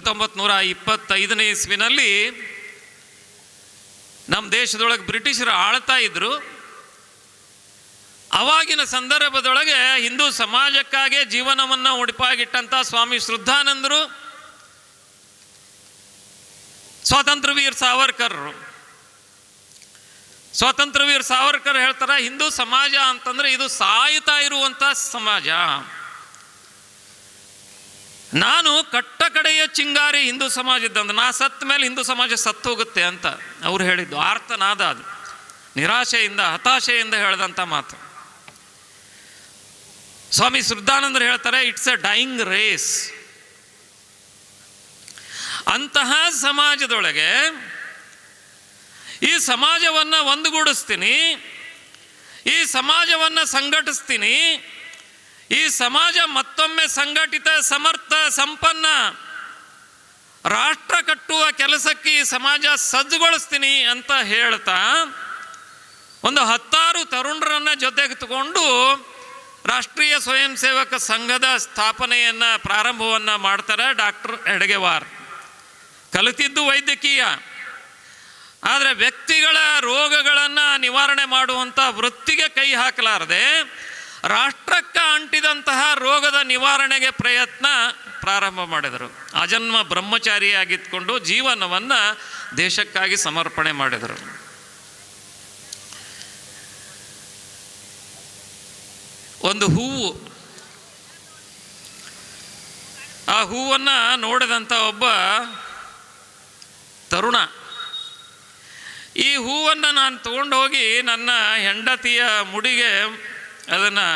1925ನೇ ಇಸ್ವಿನಲ್ಲಿ ನಮ್ಮ ದೇಶದೊಳಗೆ ಬ್ರಿಟಿಷರು ಆಳ್ತಾ ಇದ್ರು. ಅವಾಗಿನ ಸಂದರ್ಭದೊಳಗೆ ಹಿಂದೂ ಸಮಾಜಕ್ಕಾಗಿ ಜೀವನವನ್ನು ಒಡಿಪಾಗಿಟ್ಟಂಥ ಸ್ವಾಮಿ ಶ್ರದ್ಧಾನಂದರು, ಸ್ವಾತಂತ್ರ್ಯ ವೀರ್ ಸಾವರ್ಕರ್ ಹೇಳ್ತಾರೆ, ಹಿಂದೂ ಸಮಾಜ ಅಂತಂದ್ರೆ ಇದು ಸಾಯ್ತಾ ಇರುವಂಥ ಸಮಾಜ. ನಾನು ಕಟ್ಟ ಕಡೆಯ ಚಿಂಗಾರಿ ಹಿಂದೂ ಸಮಾಜದಂದು, ನಾ ಸತ್ತ ಮೇಲೆ ಹಿಂದೂ ಸಮಾಜ ಸತ್ತು ಹೋಗುತ್ತೆ ಅಂತ ಅವ್ರು ಹೇಳಿದ್ದು. ಆರ್ತನಾದ, ಅದು ನಿರಾಶೆಯಿಂದ ಹತಾಶೆಯಿಂದ ಹೇಳಿದಂಥ ಮಾತು. ಸ್ವಾಮಿ ಶ್ರದ್ಧಾನಂದರು ಹೇಳ್ತಾರೆ, ಇಟ್ಸ್ ಎ ಡೈಯಿಂಗ್ ರೇಸ್. ಅಂತಹ ಸಮಾಜದೊಳಗೆ ಈ ಸಮಾಜವನ್ನು ಒಂದುಗೂಡಿಸ್ತೀನಿ, ಈ ಸಮಾಜವನ್ನು ಸಂಘಟಿಸ್ತೀನಿ, ಈ ಸಮಾಜ ಮತ್ತೊಮ್ಮೆ ಸಂಘಟಿತ, ಸಮರ್ಥ, ಸಂಪನ್ನ ರಾಷ್ಟ್ರ ಕಟ್ಟುವ ಕೆಲಸಕ್ಕೆ ಈ ಸಮಾಜ ಸಜ್ಜುಗೊಳಿಸ್ತೀನಿ ಅಂತ ಹೇಳ್ತಾ ಒಂದು 10 ತರುಣರನ್ನು ಜೊತೆಗೆ ತಗೊಂಡು ರಾಷ್ಟ್ರೀಯ ಸ್ವಯಂ ಸೇವಕ ಸಂಘದ ಸ್ಥಾಪನೆಯನ್ನು, ಪ್ರಾರಂಭವನ್ನು ಮಾಡ್ತಾರೆ ಡಾಕ್ಟರ್ ಹೆಡ್ಗೇವಾರ್. ಕಲಿತಿದ್ದು ವೈದ್ಯಕೀಯ, ಆದರೆ ವ್ಯಕ್ತಿಗಳ ರೋಗಗಳನ್ನು ನಿವಾರಣೆ ಮಾಡುವಂಥ ವೃತ್ತಿಗೆ ಕೈ ಹಾಕಲಾರದೆ ರಾಷ್ಟ್ರಕ್ಕೆ ಅಂಟಿದಂತಹ ರೋಗದ ನಿವಾರಣೆಗೆ ಪ್ರಯತ್ನ ಪ್ರಾರಂಭ ಮಾಡಿದರು. ಆಜನ್ಮ ಬ್ರಹ್ಮಚಾರಿಯಾಗಿದ್ದುಕೊಂಡು ಜೀವನವನ್ನು ದೇಶಕ್ಕಾಗಿ ಸಮರ್ಪಣೆ ಮಾಡಿದರು. ಒಂದು ಹೂವು, ಆ ಹೂವನ್ನು ನೋಡಿದಂಥ ಒಬ್ಬ ತರುಣ, ಈ ಹೂವನ್ನು ನಾನು ತಗೊಂಡು ಹೋಗಿ ನನ್ನ ಹೆಂಡತಿಯ ಮುಡಿಗೆ ಅದನ್ನು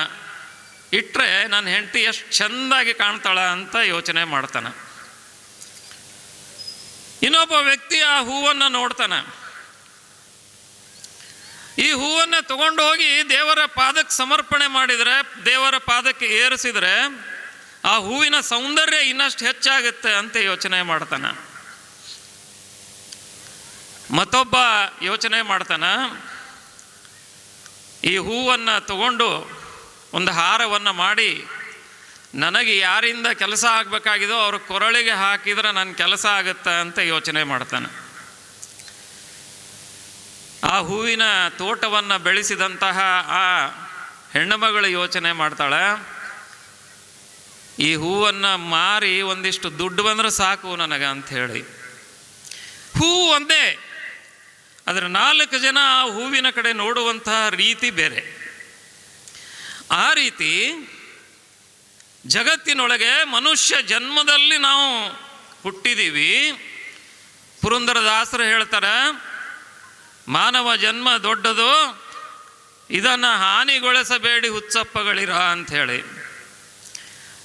ಇಟ್ಟರೆ ನನ್ನ ಹೆಂಡತಿ ಎಷ್ಟು ಚೆಂದಾಗಿ ಕಾಣ್ತಾಳ ಅಂತ ಯೋಚನೆ ಮಾಡ್ತಾನೆ. ಇನ್ನೊಬ್ಬ ವ್ಯಕ್ತಿ ಆ ಹೂವನ್ನು ನೋಡ್ತಾನೆ. ಈ ಹೂವನ್ನು ತಗೊಂಡು ಹೋಗಿ ದೇವರ ಪಾದಕ್ಕೆ ಸಮರ್ಪಣೆ ಮಾಡಿದರೆ, ದೇವರ ಪಾದಕ್ಕೆ ಏರಿಸಿದರೆ ಆ ಹೂವಿನ ಸೌಂದರ್ಯ ಇನ್ನಷ್ಟು ಹೆಚ್ಚಾಗುತ್ತೆ ಅಂತ ಯೋಚನೆ ಮಾಡ್ತಾನೆ. ಮತ್ತೊಬ್ಬ ಯೋಚನೆ ಮಾಡ್ತಾನೆ, ಈ ಹೂವನ್ನು ತಗೊಂಡು ಒಂದು ಹಾರವನ್ನು ಮಾಡಿ ನನಗೆ ಯಾರಿಂದ ಕೆಲಸ ಆಗಬೇಕಾಗಿದೋ ಅವ್ರ ಕೊರಳಿಗೆ ಹಾಕಿದರೆ ನನ್ನ ಕೆಲಸ ಆಗುತ್ತೆ ಅಂತ ಯೋಚನೆ ಮಾಡ್ತಾನೆ. ಆ ಹೂವಿನ ತೋಟವನ್ನು ಬೆಳೆಸಿದಂತಹ ಆ ಹೆಣ್ಣುಮಗಳು ಯೋಚನೆ ಮಾಡ್ತಾಳೆ, ಈ ಹೂವನ್ನು ಮಾರಿ ಒಂದಿಷ್ಟು ದುಡ್ಡು ಬಂದರೆ ಸಾಕು ನನಗೆ ಅಂಥೇಳಿ. ಹೂವು ಒಂದೇ, ಆದರೆ 4 ಜನ ಆ ಹೂವಿನ ಕಡೆ ನೋಡುವಂತಹ ರೀತಿ ಬೇರೆ. ಆ ರೀತಿ ಜಗತ್ತಿನೊಳಗೆ ಮನುಷ್ಯ ಜನ್ಮದಲ್ಲಿ ನಾವು ಹುಟ್ಟಿದ್ದೀವಿ. ಪುರಂದರದಾಸರು ಹೇಳ್ತಾರೆ, ಮಾನವ ಜನ್ಮ ದೊಡ್ಡದು, ಇದನ್ನು ಹಾನಿಗೊಳಿಸಬೇಡಿ ಹುಚ್ಚಪ್ಪಗಳಿರ ಅಂಥೇಳಿ.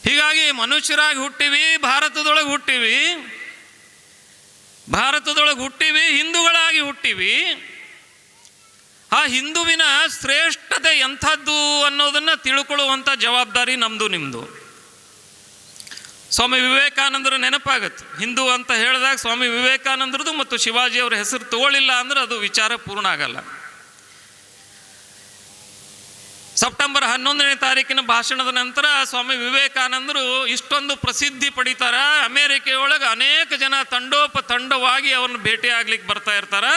ಹೀಗಾಗಿ ಮನುಷ್ಯರಾಗಿ ಹುಟ್ಟಿವಿ, ಭಾರತದೊಳಗೆ ಹುಟ್ಟಿವಿ, ಹಿಂದೂಗಳಾಗಿ ಹುಟ್ಟಿವಿ. ಆ ಹಿಂದುವಿನ ಶ್ರೇಷ್ಠತೆ ಎಂಥದ್ದು ಅನ್ನೋದನ್ನು ತಿಳ್ಕೊಳ್ಳುವಂಥ ಜವಾಬ್ದಾರಿ ನಮ್ಮದು, ನಿಮ್ಮದು. ಸ್ವಾಮಿ ವಿವೇಕಾನಂದರು ನೆನಪಾಗತ್ತೆ. ಹಿಂದೂ ಅಂತ ಹೇಳಿದಾಗ ಸ್ವಾಮಿ ವಿವೇಕಾನಂದರದು ಮತ್ತು ಶಿವಾಜಿಯವರ ಹೆಸರು ತಗೊಳ್ಳಿಲ್ಲ ಅಂದ್ರೆ ಅದು ವಿಚಾರ ಪೂರ್ಣ ಆಗಲ್ಲ. ಸೆಪ್ಟೆಂಬರ್ 11ನೇ ತಾರೀಕಿನ ಭಾಷಣದ ನಂತರ ಸ್ವಾಮಿ ವಿವೇಕಾನಂದರು ಇಷ್ಟೊಂದು ಪ್ರಸಿದ್ಧಿ ಪಡಿತಾರೆ. ಅಮೇರಿಕೆಯೊಳಗೆ ಅನೇಕ ಜನ ತಂಡೋಪತಂಡವಾಗಿ ಅವ್ರನ್ನ ಭೇಟಿ ಆಗ್ಲಿಕ್ಕೆ ಬರ್ತಾ ಇರ್ತಾರೆ.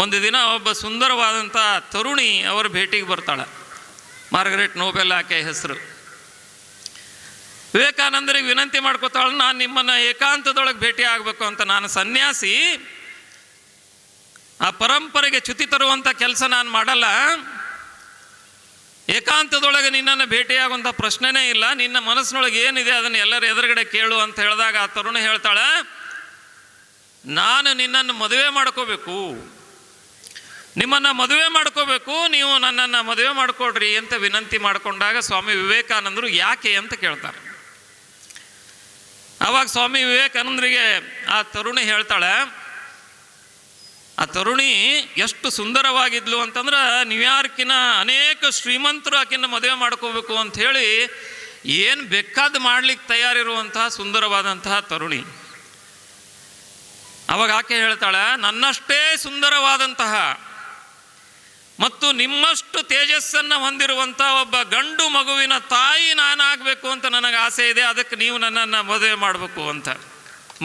ಒಂದು ದಿನ ಒಬ್ಬ ಸುಂದರವಾದಂಥ ತರುಣಿ ಅವರ ಭೇಟಿಗೆ ಬರ್ತಾಳೆ. ಮಾರ್ಗರೆಟ್ ನೋಬೆಲ್ ಆಕೆ ಹೆಸರು. ವಿವೇಕಾನಂದರಿಗೆ ವಿನಂತಿ ಮಾಡ್ಕೋತಾಳೆ, ನಾನು ನಿಮ್ಮನ್ನು ಏಕಾಂತದೊಳಗೆ ಭೇಟಿ ಆಗಬೇಕು ಅಂತ. ನಾನು ಸನ್ಯಾಸಿ, ಆ ಪರಂಪರೆಗೆ ಚ್ಯುತಿ ತರುವಂಥ ಕೆಲಸ ನಾನು ಮಾಡಲ್ಲ. ಏಕಾಂತದೊಳಗೆ ನಿನ್ನನ್ನು ಭೇಟಿಯಾಗುವಂಥ ಪ್ರಶ್ನೆನೇ ಇಲ್ಲ. ನಿನ್ನ ಮನಸ್ಸಿನೊಳಗೆ ಏನಿದೆ ಅದನ್ನು ಎಲ್ಲರ ಎದುರುಗಡೆ ಕೇಳು ಅಂತ ಹೇಳಿದಾಗ ಆ ತರುಣ ಹೇಳ್ತಾಳೆ, ನಾನು ನಿನ್ನನ್ನು ಮದುವೆ ಮಾಡ್ಕೋಬೇಕು, ನಿಮ್ಮನ್ನು ಮದುವೆ ಮಾಡ್ಕೋಬೇಕು, ನೀವು ನನ್ನನ್ನು ಮದುವೆ ಮಾಡಿಕೊಡ್ರಿ ಅಂತ ವಿನಂತಿ ಮಾಡಿಕೊಂಡಾಗ ಸ್ವಾಮಿ ವಿವೇಕಾನಂದರು ಯಾಕೆ ಅಂತ ಕೇಳ್ತಾರೆ. ಆವಾಗ ಸ್ವಾಮಿ ವಿವೇಕಾನಂದರಿಗೆ ಆ ತರುಣಿ ಹೇಳ್ತಾಳೆ, ಆ ತರುಣಿ ಎಷ್ಟು ಸುಂದರವಾಗಿದ್ಲು ಅಂತಂದ್ರೆ ನ್ಯೂಯಾರ್ಕಿನ ಅನೇಕ ಶ್ರೀಮಂತರು ಆಕೆಯನ್ನು ಮದುವೆ ಮಾಡ್ಕೋಬೇಕು ಅಂಥೇಳಿ ಏನು ಬೇಕಾದ ಮಾಡ್ಲಿಕ್ಕೆ ತಯಾರಿರುವಂತಹ ಸುಂದರವಾದಂತಹ ತರುಣಿ. ಅವಾಗ ಆಕೆ ಹೇಳ್ತಾಳೆ, ನನ್ನಷ್ಟೇ ಸುಂದರವಾದಂತಹ ಮತ್ತು ನಿಮ್ಮಷ್ಟು ತೇಜಸ್ಸನ್ನು ಹೊಂದಿರುವಂಥ ಒಬ್ಬ ಗಂಡು ಮಗುವಿನ ತಾಯಿ ನಾನಾಗಬೇಕು ಅಂತ ನನಗೆ ಆಸೆ ಇದೆ, ಅದಕ್ಕೆ ನೀವು ನನ್ನನ್ನು ಮದುವೆ ಮಾಡಬೇಕು ಅಂತ.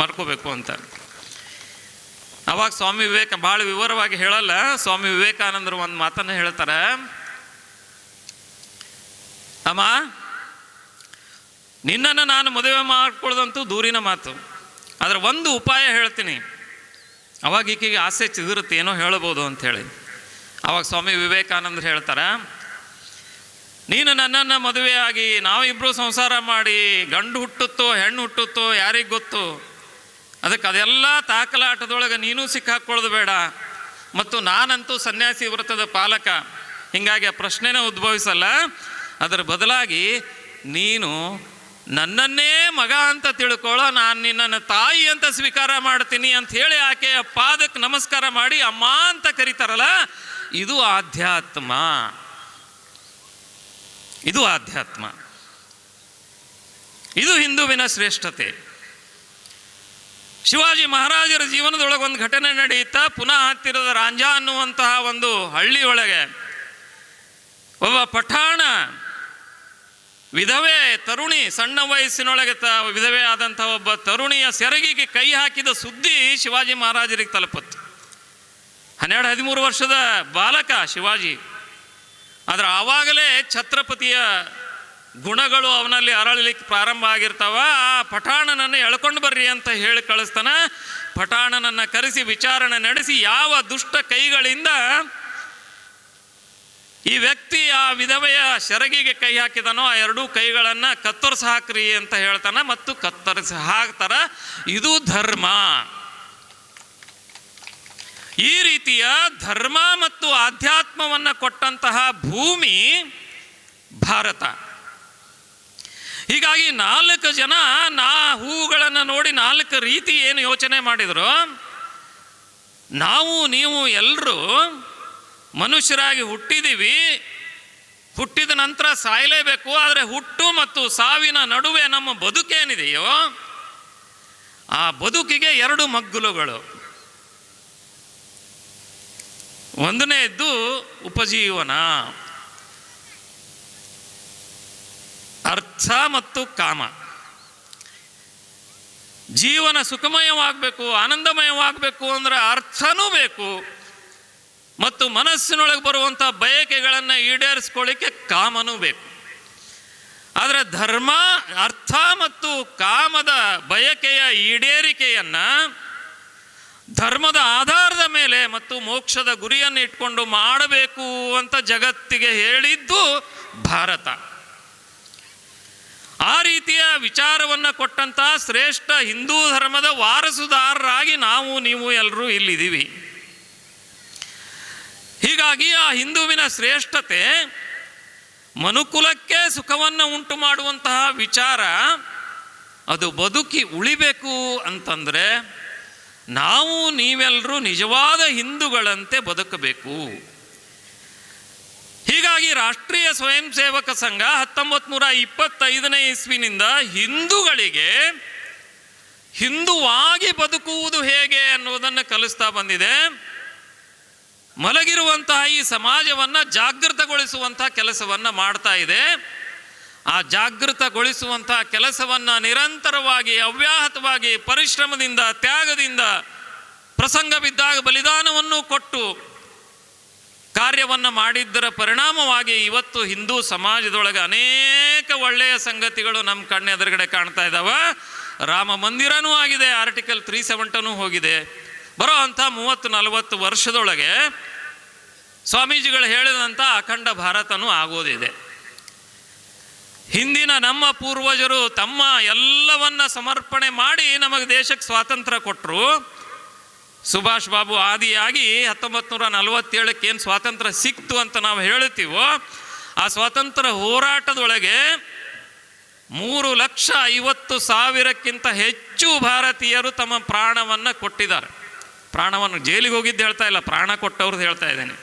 ಮಾಡ್ಕೋಬೇಕು ಅಂತ. ಅವಾಗ ಸ್ವಾಮಿ ವಿವೇಕ ಭಾಳ ವಿವರವಾಗಿ ಹೇಳಲ್ಲ, ಸ್ವಾಮಿ ವಿವೇಕಾನಂದರು ಒಂದು ಮಾತನ್ನು ಹೇಳ್ತಾರೆ, ಅಮ್ಮ ನಿನ್ನನ್ನು ನಾನು ಮದುವೆ ಮಾಡ್ಕೊಳ್ಳೋದಂತೂ ದೂರಿನ ಮಾತು, ಆದರೆ ಒಂದು ಉಪಾಯ ಹೇಳ್ತೀನಿ. ಅವಾಗ ಈಕೆಗೆ ಆಸೆ ಚಿಗುರುತ್ತೆ, ಏನೋ ಹೇಳ್ಬೋದು ಅಂಥೇಳಿ. ಅವಾಗ ಸ್ವಾಮಿ ವಿವೇಕಾನಂದರು ಹೇಳ್ತಾರೆ, ನೀನು ನನ್ನನ್ನು ಮದುವೆಯಾಗಿ ನಾವಿಬ್ಬರು ಸಂಸಾರ ಮಾಡಿ ಗಂಡು ಹುಟ್ಟುತ್ತೋ ಹೆಣ್ಣು ಹುಟ್ಟುತ್ತೋ ಯಾರಿಗೆ ಗೊತ್ತು, ಅದಕ್ಕೆ ಅದೆಲ್ಲ ತಾಕಲಾಟದೊಳಗೆ ನೀನು ಸಿಕ್ಕಾಕ್ಕೊಳ್ಳೋದು ಬೇಡ, ಮತ್ತು ನಾನಂತೂ ಸನ್ಯಾಸಿ ವ್ರತದ ಪಾಲಕ, ಹೀಗಾಗಿ ಆ ಪ್ರಶ್ನೆನೇ ಉದ್ಭವಿಸಲ್ಲ. ಅದರ ಬದಲಾಗಿ ನೀನು ನನ್ನನ್ನೇ ಮಗ ಅಂತ ತಿಳ್ಕೊಳ್ಳೋ, ನಾನು ನಿನ್ನನ್ನು ತಾಯಿ ಅಂತ ಸ್ವೀಕಾರ ಮಾಡ್ತೀನಿ ಅಂತ ಹೇಳಿ ಆಕೆಯ ಪಾದಕ್ಕೆ ನಮಸ್ಕಾರ ಮಾಡಿ ಅಮ್ಮ ಅಂತ ಕರೀತಾರಲ್ಲ, ಇದು ಆಧ್ಯಾತ್ಮ. ಇದು ಆಧ್ಯಾತ್ಮ, ಇದು ಹಿಂದುವಿನ ಶ್ರೇಷ್ಠತೆ. ಶಿವಾಜಿ ಮಹಾರಾಜರ ಜೀವನದೊಳಗೆ ಒಂದು ಘಟನೆ ನಡೆಯುತ್ತಾ, ಪುನಃ ಹತ್ತಿರದ ರಾಂಜಾ ಅನ್ನುವಂತಹ ಒಂದು ಹಳ್ಳಿಯೊಳಗೆ ಒಬ್ಬ ಪಠಾಣ ವಿಧವೆ ತರುಣಿ, ಸಣ್ಣ ವಯಸ್ಸಿನೊಳಗೆ ವಿಧವೆ ಆದಂಥ ಒಬ್ಬ ತರುಣಿಯ ಸೆರಗಿಗೆ ಕೈ ಹಾಕಿದ ಸುದ್ದಿ ಶಿವಾಜಿ ಮಹಾರಾಜರಿಗೆ ತಲುಪತ್ತು. 12-13 ವರ್ಷದ ಬಾಲಕ ಶಿವಾಜಿ. ಆದರೆ ಆವಾಗಲೇ ಛತ್ರಪತಿಯ ಗುಣಗಳು ಅವನಲ್ಲಿ ಅರಳಲಿಕ್ಕೆ ಪ್ರಾರಂಭ ಆಗಿರ್ತಾವ. ಆ ಪಠಾಣನನ್ನು ಎಳ್ಕೊಂಡು ಬರ್ರಿ ಅಂತ ಹೇಳಿ ಕಳಿಸ್ತಾನೆ. ಪಠಾಣನನ್ನು ಕರೆಸಿ ವಿಚಾರಣೆ ನಡೆಸಿ ಯಾವ ದುಷ್ಟ ಕೈಗಳಿಂದ ಈ ವ್ಯಕ್ತಿ ಆ ವಿಧವೆಯ ಸೆರಗಿಗೆ ಕೈ ಹಾಕಿದನೋ ಆ ಎರಡೂ ಕೈಗಳನ್ನು ಕತ್ತರಿಸಿ ಹಾಕ್ರಿ ಅಂತ ಹೇಳ್ತಾನೆ, ಮತ್ತು ಕತ್ತರಿಸಿ ಹಾಕ್ತಾರ. ಇದು ಧರ್ಮ. ಈ ರೀತಿಯ ಧರ್ಮ ಮತ್ತು ಆಧ್ಯಾತ್ಮವನ್ನು ಕೊಟ್ಟಂತಹ ಭೂಮಿ ಭಾರತ. ಹೀಗಾಗಿ 4 ಜನ ಹೂವುಗಳನ್ನು ನೋಡಿ 4 ರೀತಿ ಏನು ಯೋಚನೆ ಮಾಡಿದ್ರು. ನಾವು ನೀವು ಎಲ್ಲರೂ ಮನುಷ್ಯರಾಗಿ ಹುಟ್ಟಿದ್ದೀವಿ, ಹುಟ್ಟಿದ ನಂತರ ಸಾಯಲೇಬೇಕು. ಆದರೆ ಹುಟ್ಟು ಮತ್ತು ಸಾವಿನ ನಡುವೆ ನಮ್ಮ ಬದುಕೇನಿದೆಯೋ ಆ ಬದುಕಿಗೆ 2 ಮಗ್ಗುಲುಗಳು. ಒಂದನೇದ್ದು ಉಪಜೀವನ, ಅರ್ಥ ಮತ್ತು ಕಾಮ. ಜೀವನ ಸುಖಮಯವಾಗಬೇಕು, ಆನಂದಮಯವಾಗಬೇಕು ಅಂದರೆ ಅರ್ಥನೂ ಬೇಕು, ಮತ್ತು ಮನಸ್ಸಿನೊಳಗೆ ಬರುವಂಥ ಬಯಕೆಗಳನ್ನು ಈಡೇರಿಸ್ಕೊಳ್ಳಿಕ್ಕೆ ಕಾಮನೂ ಬೇಕು. ಆದರೆ ಧರ್ಮ, ಅರ್ಥ ಮತ್ತು ಕಾಮದ ಬಯಕೆಯ ಈಡೇರಿಕೆಯನ್ನು ಧರ್ಮದ ಆಧಾರದ ಮೇಲೆ ಮತ್ತು ಮೋಕ್ಷದ ಗುರಿಯನ್ನು ಇಟ್ಕೊಂಡು ಮಾಡಬೇಕು ಅಂತ ಜಗತ್ತಿಗೆ ಹೇಳಿದ್ದು ಭಾರತ. ಆ ರೀತಿಯ ವಿಚಾರವನ್ನು ಕೊಟ್ಟಂಥ ಶ್ರೇಷ್ಠ ಹಿಂದೂ ಧರ್ಮದ ವಾರಸುದಾರರಾಗಿ ನಾವು ನೀವು ಎಲ್ಲರೂ ಇಲ್ಲಿದ್ದೀವಿ. ಹೀಗಾಗಿ ಆ ಹಿಂದುವಿನ ಶ್ರೇಷ್ಠತೆ ಮನುಕುಲಕ್ಕೆ ಸುಖವನ್ನು ಉಂಟು ಮಾಡುವಂತಹ ವಿಚಾರ, ಅದು ಬದುಕಿ ಉಳಿಬೇಕು ಅಂತಂದರೆ ನಾವು ನೀವೆಲ್ಲರೂ ನಿಜವಾದ ಹಿಂದೂಗಳಂತೆ ಬದುಕಬೇಕು. ಹೀಗಾಗಿ ರಾಷ್ಟ್ರೀಯ ಸ್ವಯಂ ಸೇವಕ ಸಂಘ 1925ನೇ ಇಸ್ವಿನಿಂದ ಹಿಂದೂಗಳಿಗೆ ಹಿಂದುವಾಗಿ ಬದುಕುವುದು ಹೇಗೆ ಅನ್ನೋದನ್ನು ಕಲಿಸ್ತಾ ಬಂದಿದೆ. ಮಲಗಿರುವಂತಹ ಈ ಸಮಾಜವನ್ನು ಜಾಗೃತಗೊಳಿಸುವಂತಹ ಕೆಲಸವನ್ನು ಮಾಡ್ತಾ ಇದೆ. ಆ ಜಾಗೃತಗೊಳಿಸುವಂತಹ ಕೆಲಸವನ್ನು ನಿರಂತರವಾಗಿ ಅವ್ಯಾಹತವಾಗಿ ಪರಿಶ್ರಮದಿಂದ, ತ್ಯಾಗದಿಂದ, ಪ್ರಸಂಗ ಬಿದ್ದಾಗ ಬಲಿದಾನವನ್ನು ಕೊಟ್ಟು ಕಾರ್ಯವನ್ನು ಮಾಡಿದ್ದರ ಪರಿಣಾಮವಾಗಿ ಇವತ್ತು ಹಿಂದೂ ಸಮಾಜದೊಳಗೆ ಅನೇಕ ಒಳ್ಳೆಯ ಸಂಗತಿಗಳು ನಮ್ಮ ಕಣ್ಣೆದುರುಗಡೆ ಕಾಣ್ತಾ ಇದ್ದಾವೆ. ರಾಮ ಮಂದಿರನೂ ಆಗಿದೆ, ಆರ್ಟಿಕಲ್ 370 ಹೋಗಿದೆ. ಬರೋ ಅಂಥ 30-40 ವರ್ಷದೊಳಗೆ ಸ್ವಾಮೀಜಿಗಳು ಹೇಳಿದಂಥ ಅಖಂಡ ಭಾರತನೂ ಆಗೋದಿದೆ. ಹಿಂದಿನ ನಮ್ಮ ಪೂರ್ವಜರು ತಮ್ಮ ಎಲ್ಲವನ್ನ ಸಮರ್ಪಣೆ ಮಾಡಿ ನಮಗೆ ದೇಶಕ್ಕೆ ಸ್ವಾತಂತ್ರ್ಯ ಕೊಟ್ಟರು. ಸುಭಾಷ್ ಬಾಬು ಆದಿಯಾಗಿ 1947ಕ್ಕೆ ಏನು ಸ್ವಾತಂತ್ರ್ಯ ಸಿಕ್ತು ಅಂತ ನಾವು ಹೇಳ್ತೀವೋ, ಆ ಸ್ವಾತಂತ್ರ್ಯ ಹೋರಾಟದೊಳಗೆ 3,50,000ಕ್ಕಿಂತ ಹೆಚ್ಚು ಭಾರತೀಯರು ತಮ್ಮ ಪ್ರಾಣವನ್ನು ಕೊಟ್ಟಿದ್ದಾರೆ. ಪ್ರಾಣವನ್ನು ಜೈಲಿಗೆ ಹೋಗಿದ್ದು ಹೇಳ್ತಾ ಇಲ್ಲ, ಪ್ರಾಣ ಕೊಟ್ಟವ್ರದ್ದು ಹೇಳ್ತಾ ಇದ್ದೇನೆ.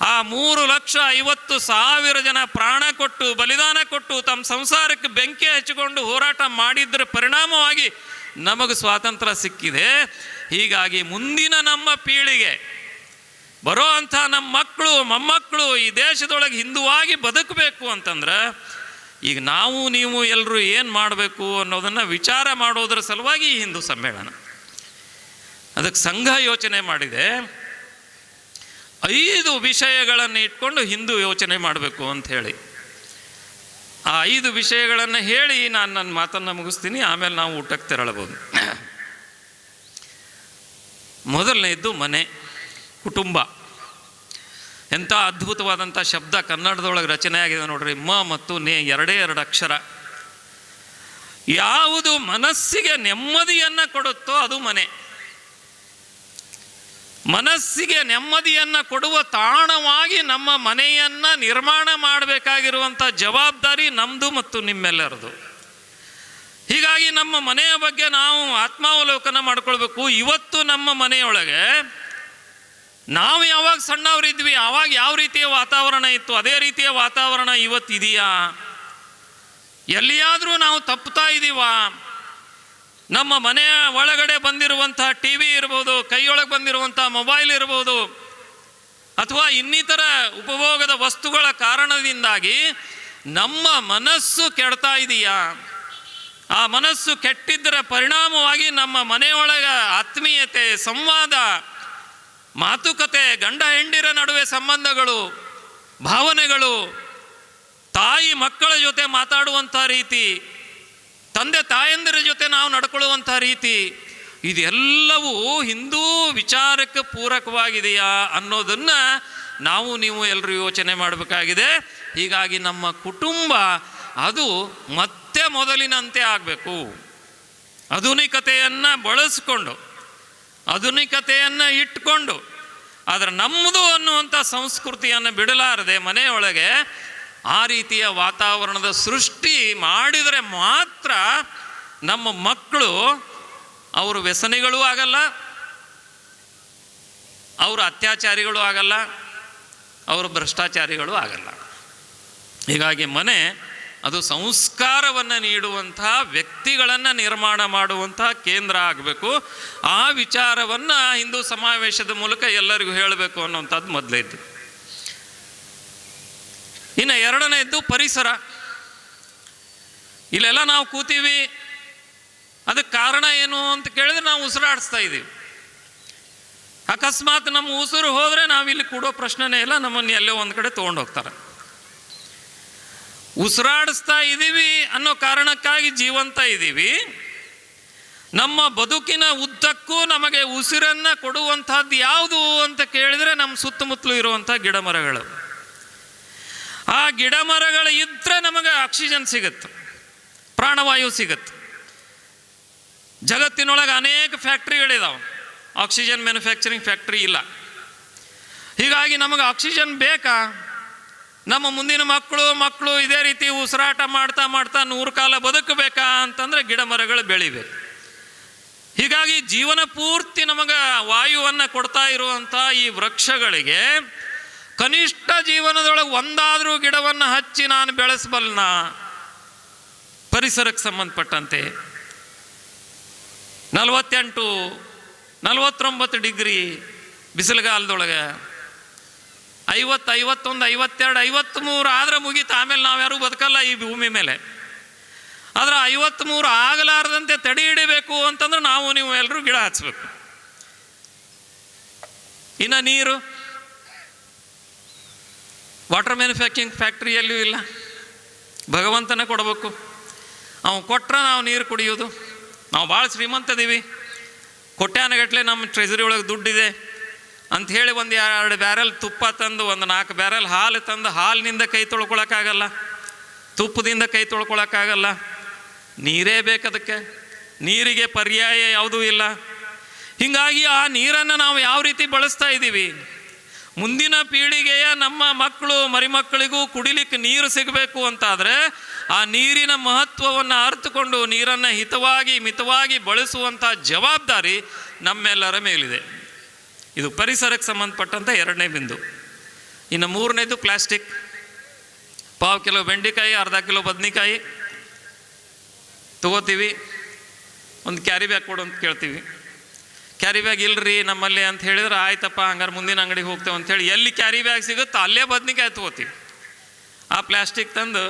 ಆ 3,50,000 ಜನ ಪ್ರಾಣ ಕೊಟ್ಟು, ಬಲಿದಾನ ಕೊಟ್ಟು, ತಮ್ಮ ಸಂಸಾರಕ್ಕೆ ಬೆಂಕಿ ಹಚ್ಚಿಕೊಂಡು ಹೋರಾಟ ಮಾಡಿದ್ದರ ಪರಿಣಾಮವಾಗಿ ನಮಗೆ ಸ್ವಾತಂತ್ರ್ಯ ಸಿಕ್ಕಿದೆ. ಹೀಗಾಗಿ ಮುಂದಿನ ನಮ್ಮ ಪೀಳಿಗೆ, ಬರೋ ಅಂಥ ನಮ್ಮ ಮಕ್ಕಳು ಮೊಮ್ಮಕ್ಕಳು ಈ ದೇಶದೊಳಗೆ ಹಿಂದುವಾಗಿ ಬದುಕಬೇಕು ಅಂತಂದ್ರೆ ಈಗ ನಾವು ನೀವು ಎಲ್ಲರೂ ಏನು ಮಾಡಬೇಕು ಅನ್ನೋದನ್ನು ವಿಚಾರ ಮಾಡೋದ್ರ ಸಲುವಾಗಿ ಈ ಹಿಂದೂ ಸಮ್ಮೇಳನ. ಅದಕ್ಕೆ ಸಂಘ ಯೋಚನೆ ಮಾಡಿದೆ, 5 ವಿಷಯಗಳನ್ನು ಇಟ್ಕೊಂಡು ಹಿಂದೂ ಯೋಚನೆ ಮಾಡಬೇಕು ಅಂಥೇಳಿ. ಆ 5 ವಿಷಯಗಳನ್ನು ಹೇಳಿ ನಾನು ನನ್ನ ಮಾತನ್ನು ಮುಗಿಸ್ತೀನಿ, ಆಮೇಲೆ ನಾವು ಊಟಕ್ಕೆ ತೆರಳಬಹುದು. ಮೊದಲನೇದ್ದು ಮನೆ, ಕುಟುಂಬ. ಎಂಥ ಅದ್ಭುತವಾದಂಥ ಶಬ್ದ ಕನ್ನಡದೊಳಗೆ ರಚನೆ ಆಗಿದೆ ನೋಡ್ರಿ. ಮ ಮತ್ತು ನೇ, 2 ಅಕ್ಷರ. ಯಾವುದು ಮನಸ್ಸಿಗೆ ನೆಮ್ಮದಿಯನ್ನು ಕೊಡುತ್ತೋ ಅದು ಮನೆ. ಮನಸ್ಸಿಗೆ ನೆಮ್ಮದಿಯನ್ನು ಕೊಡುವ ತಾಣವಾಗಿ ನಮ್ಮ ಮನೆಯನ್ನು ನಿರ್ಮಾಣ ಮಾಡಬೇಕಾಗಿರುವಂಥ ಜವಾಬ್ದಾರಿ ನಮ್ಮದು ಮತ್ತು ನಿಮ್ಮೆಲ್ಲರದು. ಹೀಗಾಗಿ ನಮ್ಮ ಮನೆಯ ಬಗ್ಗೆ ನಾವು ಆತ್ಮಾವಲೋಕನ ಮಾಡ್ಕೊಳ್ಬೇಕು. ಇವತ್ತು ನಮ್ಮ ಮನೆಯೊಳಗೆ ನಾವು ಯಾವಾಗ ಸಣ್ಣವರಿದ್ವಿ ಆವಾಗ ಯಾವ ರೀತಿಯ ವಾತಾವರಣ ಇತ್ತು ಅದೇ ರೀತಿಯ ವಾತಾವರಣ ಇವತ್ತಿದೆಯಾ? ಎಲ್ಲಿಯಾದರೂ ನಾವು ತಪ್ಪುತ್ತಾ ಇದ್ದೀವಾ? ನಮ್ಮ ಮನೆಯ ಒಳಗಡೆ ಬಂದಿರುವಂಥ ಟಿ ವಿ ಇರ್ಬೋದು, ಕೈಯೊಳಗೆ ಬಂದಿರುವಂಥ ಮೊಬೈಲ್ ಇರ್ಬೋದು, ಅಥವಾ ಇನ್ನಿತರ ಉಪಭೋಗದ ವಸ್ತುಗಳ ಕಾರಣದಿಂದಾಗಿ ನಮ್ಮ ಮನಸ್ಸು ಕೆಡ್ತಾ ಇದೆಯಾ? ಆ ಮನಸ್ಸು ಕೆಟ್ಟಿದ್ದರ ಪರಿಣಾಮವಾಗಿ ನಮ್ಮ ಮನೆಯೊಳಗೆ ಆತ್ಮೀಯತೆ, ಸಂವಾದ, ಮಾತುಕತೆ, ಗಂಡ ಹೆಂಡಿರ ನಡುವೆ ಸಂಬಂಧಗಳು, ಭಾವನೆಗಳು, ತಾಯಿ ಮಕ್ಕಳ ಜೊತೆ ಮಾತಾಡುವಂಥ ರೀತಿ, ತಂದೆ ತಾಯಂದಿರ ಜೊತೆ ನಾವು ನಡ್ಕೊಳ್ಳುವಂಥ ರೀತಿ, ಇದೆಲ್ಲವೂ ಹಿಂದೂ ವಿಚಾರಕ್ಕೆ ಪೂರಕವಾಗಿದೆಯಾ ಅನ್ನೋದನ್ನು ನಾವು ನೀವು ಎಲ್ಲರೂ ಯೋಚನೆ ಮಾಡಬೇಕಾಗಿದೆ. ಹೀಗಾಗಿ ನಮ್ಮ ಕುಟುಂಬ ಅದು ಮತ್ತೆ ಮೊದಲಿನಂತೆ ಆಗಬೇಕು. ಆಧುನಿಕತೆಯನ್ನು ಬಳಸ್ಕೊಂಡು, ಆಧುನಿಕತೆಯನ್ನು ಇಟ್ಕೊಂಡು, ಆದರೆ ನಮ್ಮದು ಅನ್ನುವಂಥ ಸಂಸ್ಕೃತಿಯನ್ನು ಬಿಡಲಾರದೆ ಮನೆಯೊಳಗೆ ಆ ರೀತಿಯ ವಾತಾವರಣದ ಸೃಷ್ಟಿ ಮಾಡಿದರೆ ಮಾತ್ರ ನಮ್ಮ ಮಕ್ಕಳು ಅವರು ವ್ಯಸನಿಗಳೂ ಆಗಲ್ಲ, ಅವರು ಅತ್ಯಾಚಾರಿಗಳು ಆಗಲ್ಲ, ಅವರು ಭ್ರಷ್ಟಾಚಾರಿಗಳು ಆಗಲ್ಲ. ಹೀಗಾಗಿ ಮನೆ ಅದು ಸಂಸ್ಕಾರವನ್ನು ನೀಡುವಂಥ, ವ್ಯಕ್ತಿಗಳನ್ನು ನಿರ್ಮಾಣ ಮಾಡುವಂಥ ಕೇಂದ್ರ ಆಗಬೇಕು. ಆ ವಿಚಾರವನ್ನು ಹಿಂದೂ ಸಮಾವೇಶದ ಮೂಲಕ ಎಲ್ಲರಿಗೂ ಹೇಳಬೇಕು ಅನ್ನುವಂಥದ್ದು ಮೊದಲೇದ್ದು. ಇನ್ನು 2ನೇದ್ದು ಪರಿಸರ. ಇಲ್ಲೆಲ್ಲ ನಾವು ಕೂತೀವಿ, ಅದಕ್ಕೆ ಕಾರಣ ಏನು ಅಂತ ಕೇಳಿದ್ರೆ ನಾವು ಉಸಿರಾಡಿಸ್ತಾ ಇದ್ದೀವಿ. ಅಕಸ್ಮಾತ್ ನಮ್ಮ ಉಸಿರು ಹೋದರೆ ನಾವಿಲ್ಲಿ ಕೂಡೋ ಪ್ರಶ್ನೆನೇ ಇಲ್ಲ, ನಮ್ಮನ್ನು ಎಲ್ಲೋ ಒಂದು ಕಡೆ ತೊಗೊಂಡೋಗ್ತಾರೆ. ಉಸಿರಾಡಿಸ್ತಾ ಇದ್ದೀವಿ ಅನ್ನೋ ಕಾರಣಕ್ಕಾಗಿ ಜೀವಂತ ಇದ್ದೀವಿ. ನಮ್ಮ ಬದುಕಿನ ಉದ್ದಕ್ಕೂ ನಮಗೆ ಉಸಿರನ್ನು ಕೊಡುವಂಥದ್ದು ಯಾವುದು ಅಂತ ಕೇಳಿದರೆ ನಮ್ಮ ಸುತ್ತಮುತ್ತಲೂ ಇರುವಂಥ ಗಿಡ ಮರಗಳು. ಆ ಗಿಡ ಮರಗಳು ಇದ್ದರೆ ನಮಗೆ ಆಕ್ಸಿಜನ್ ಸಿಗುತ್ತೆ, ಪ್ರಾಣವಾಯು ಸಿಗುತ್ತೆ. ಜಗತ್ತಿನೊಳಗೆ ಅನೇಕ ಫ್ಯಾಕ್ಟ್ರಿಗಳಿದಾವೆ, ಆಕ್ಸಿಜನ್ ಮ್ಯಾನುಫ್ಯಾಕ್ಚರಿಂಗ್ ಫ್ಯಾಕ್ಟ್ರಿ ಇಲ್ಲ. ಹೀಗಾಗಿ ನಮಗೆ ಆಕ್ಸಿಜನ್ ಬೇಕಾ? ನಮ್ಮ ಮುಂದಿನ ಮಕ್ಕಳು ಇದೇ ರೀತಿ ಉಸಿರಾಟ ಮಾಡ್ತಾ 100 ಕಾಲ ಬದುಕಬೇಕಾ ಅಂತಂದರೆ ಗಿಡ ಮರಗಳು ಬೆಳಿಬೇಕು. ಹೀಗಾಗಿ ಜೀವನ ಪೂರ್ತಿ ನಮಗೆ ವಾಯುವನ್ನು ಕೊಡ್ತಾ ಇರುವಂಥ ಈ ವೃಕ್ಷಗಳಿಗೆ ಕನಿಷ್ಠ ಜೀವನದೊಳಗೆ ಒಂದಾದರೂ ಗಿಡವನ್ನು ಹಚ್ಚಿ ನಾನು ಬೆಳೆಸಬಲ್ಲನ? ಪರಿಸರಕ್ಕೆ ಸಂಬಂಧಪಟ್ಟಂತೆ 48, 49 ಡಿಗ್ರಿ ಬಿಸಿಲುಗಾಲದೊಳಗೆ 50, 51, 52, 53 ಆದರೆ ಮುಗೀತು. ಆಮೇಲೆ ನಾವು ಯಾರೂ ಬದುಕಲ್ಲ ಈ ಭೂಮಿ ಮೇಲೆ. ಆದರೆ 53 ಆಗಲಾರದಂತೆ ತಡೆ ಹಿಡಿಬೇಕು ಅಂತಂದ್ರೆ ನಾವು ನೀವು ಎಲ್ಲರೂ ಗಿಡ ಹಚ್ಚಬೇಕು. ಇನ್ನು ನೀರು, ವಾಟರ್ ಮ್ಯಾನುಫ್ಯಾಕ್ಚರಿಂಗ್ ಫ್ಯಾಕ್ಟ್ರಿಯಲ್ಲಿಯೂ ಇಲ್ಲ, ಭಗವಂತನೇ ಕೊಡಬೇಕು. ಅವ್ನು ಕೊಟ್ಟರೆ ನಾವು ನೀರು ಕುಡಿಯೋದು. ನಾವು ಭಾಳ ಶ್ರೀಮಂತದೀವಿ, ಕೊಟ್ಯಾನಗಟ್ಟಲೆ ನಮ್ಮ ಟ್ರೆಜರಿ ಒಳಗೆ ದುಡ್ಡಿದೆ ಅಂಥೇಳಿ 1-2 ಬ್ಯಾರೆಲ್ ತುಪ್ಪ ತಂದು 4 ಬ್ಯಾರೆಲ್ ಹಾಲು ತಂದು ಹಾಲಿನಿಂದ ಕೈ ತೊಳ್ಕೊಳಕ್ಕಾಗಲ್ಲ, ತುಪ್ಪದಿಂದ ಕೈ ತೊಳ್ಕೊಳಕ್ಕಾಗಲ್ಲ. ನೀರೇ ಬೇಕದಕ್ಕೆ, ನೀರಿಗೆ ಪರ್ಯಾಯ ಯಾವುದೂ ಇಲ್ಲ. ಹೀಗಾಗಿ ಆ ನೀರನ್ನು ನಾವು ಯಾವ ರೀತಿ ಬಳಸ್ತಾ ಇದ್ದೀವಿ? ಮುಂದಿನ ಪೀಳಿಗೆಯ ನಮ್ಮ ಮಕ್ಕಳು ಮರಿಮಕ್ಕಳಿಗೂ ಕುಡಿಲಿಕ್ಕೆ ನೀರು ಸಿಗಬೇಕು ಅಂತಾದರೆ ಆ ನೀರಿನ ಮಹತ್ವವನ್ನು ಅರ್ಥಕೊಂಡು ನೀರನ್ನು ಹಿತವಾಗಿ ಮಿತವಾಗಿ ಬಳಸುವಂಥ ಜವಾಬ್ದಾರಿ ನಮ್ಮೆಲ್ಲರ ಮೇಲಿದೆ. ಇದು ಪರಿಸರಕ್ಕೆ ಸಂಬಂಧಪಟ್ಟಂಥ 2ನೇ ಬಿಂದು. ಇನ್ನು 3ನೇದು ಪ್ಲಾಸ್ಟಿಕ್. 1/4 ಕಿಲೋ ಬೆಂಡೆಕಾಯಿ, 1/2 ಕಿಲೋ ಬದನೆಕಾಯಿ ತೊಗೋತೀವಿ, ಒಂದು ಕ್ಯಾರಿ ಬ್ಯಾಗ್ ಕೊಡು ಅಂತ ಕೇಳ್ತೀವಿ. ಕ್ಯಾರಿ ಬ್ಯಾಗ್ ಇಲ್ಲರಿ ನಮ್ಮಲ್ಲಿ ಅಂತ ಹೇಳಿದ್ರೆ ಆಯ್ತಪ್ಪ ಹಂಗಾರೆ ಮುಂದಿನ ಅಂಗಡಿಗೆ ಹೋಗ್ತೇವೆ ಅಂಥೇಳಿ ಎಲ್ಲಿ ಕ್ಯಾರಿ ಬ್ಯಾಗ್ ಸಿಗುತ್ತೋ ಅಲ್ಲೇ ಬದನೆಕಾಯಿ ತೊಗೋತೀವಿ. ಆ ಪ್ಲಾಸ್ಟಿಕ್ ತಂದು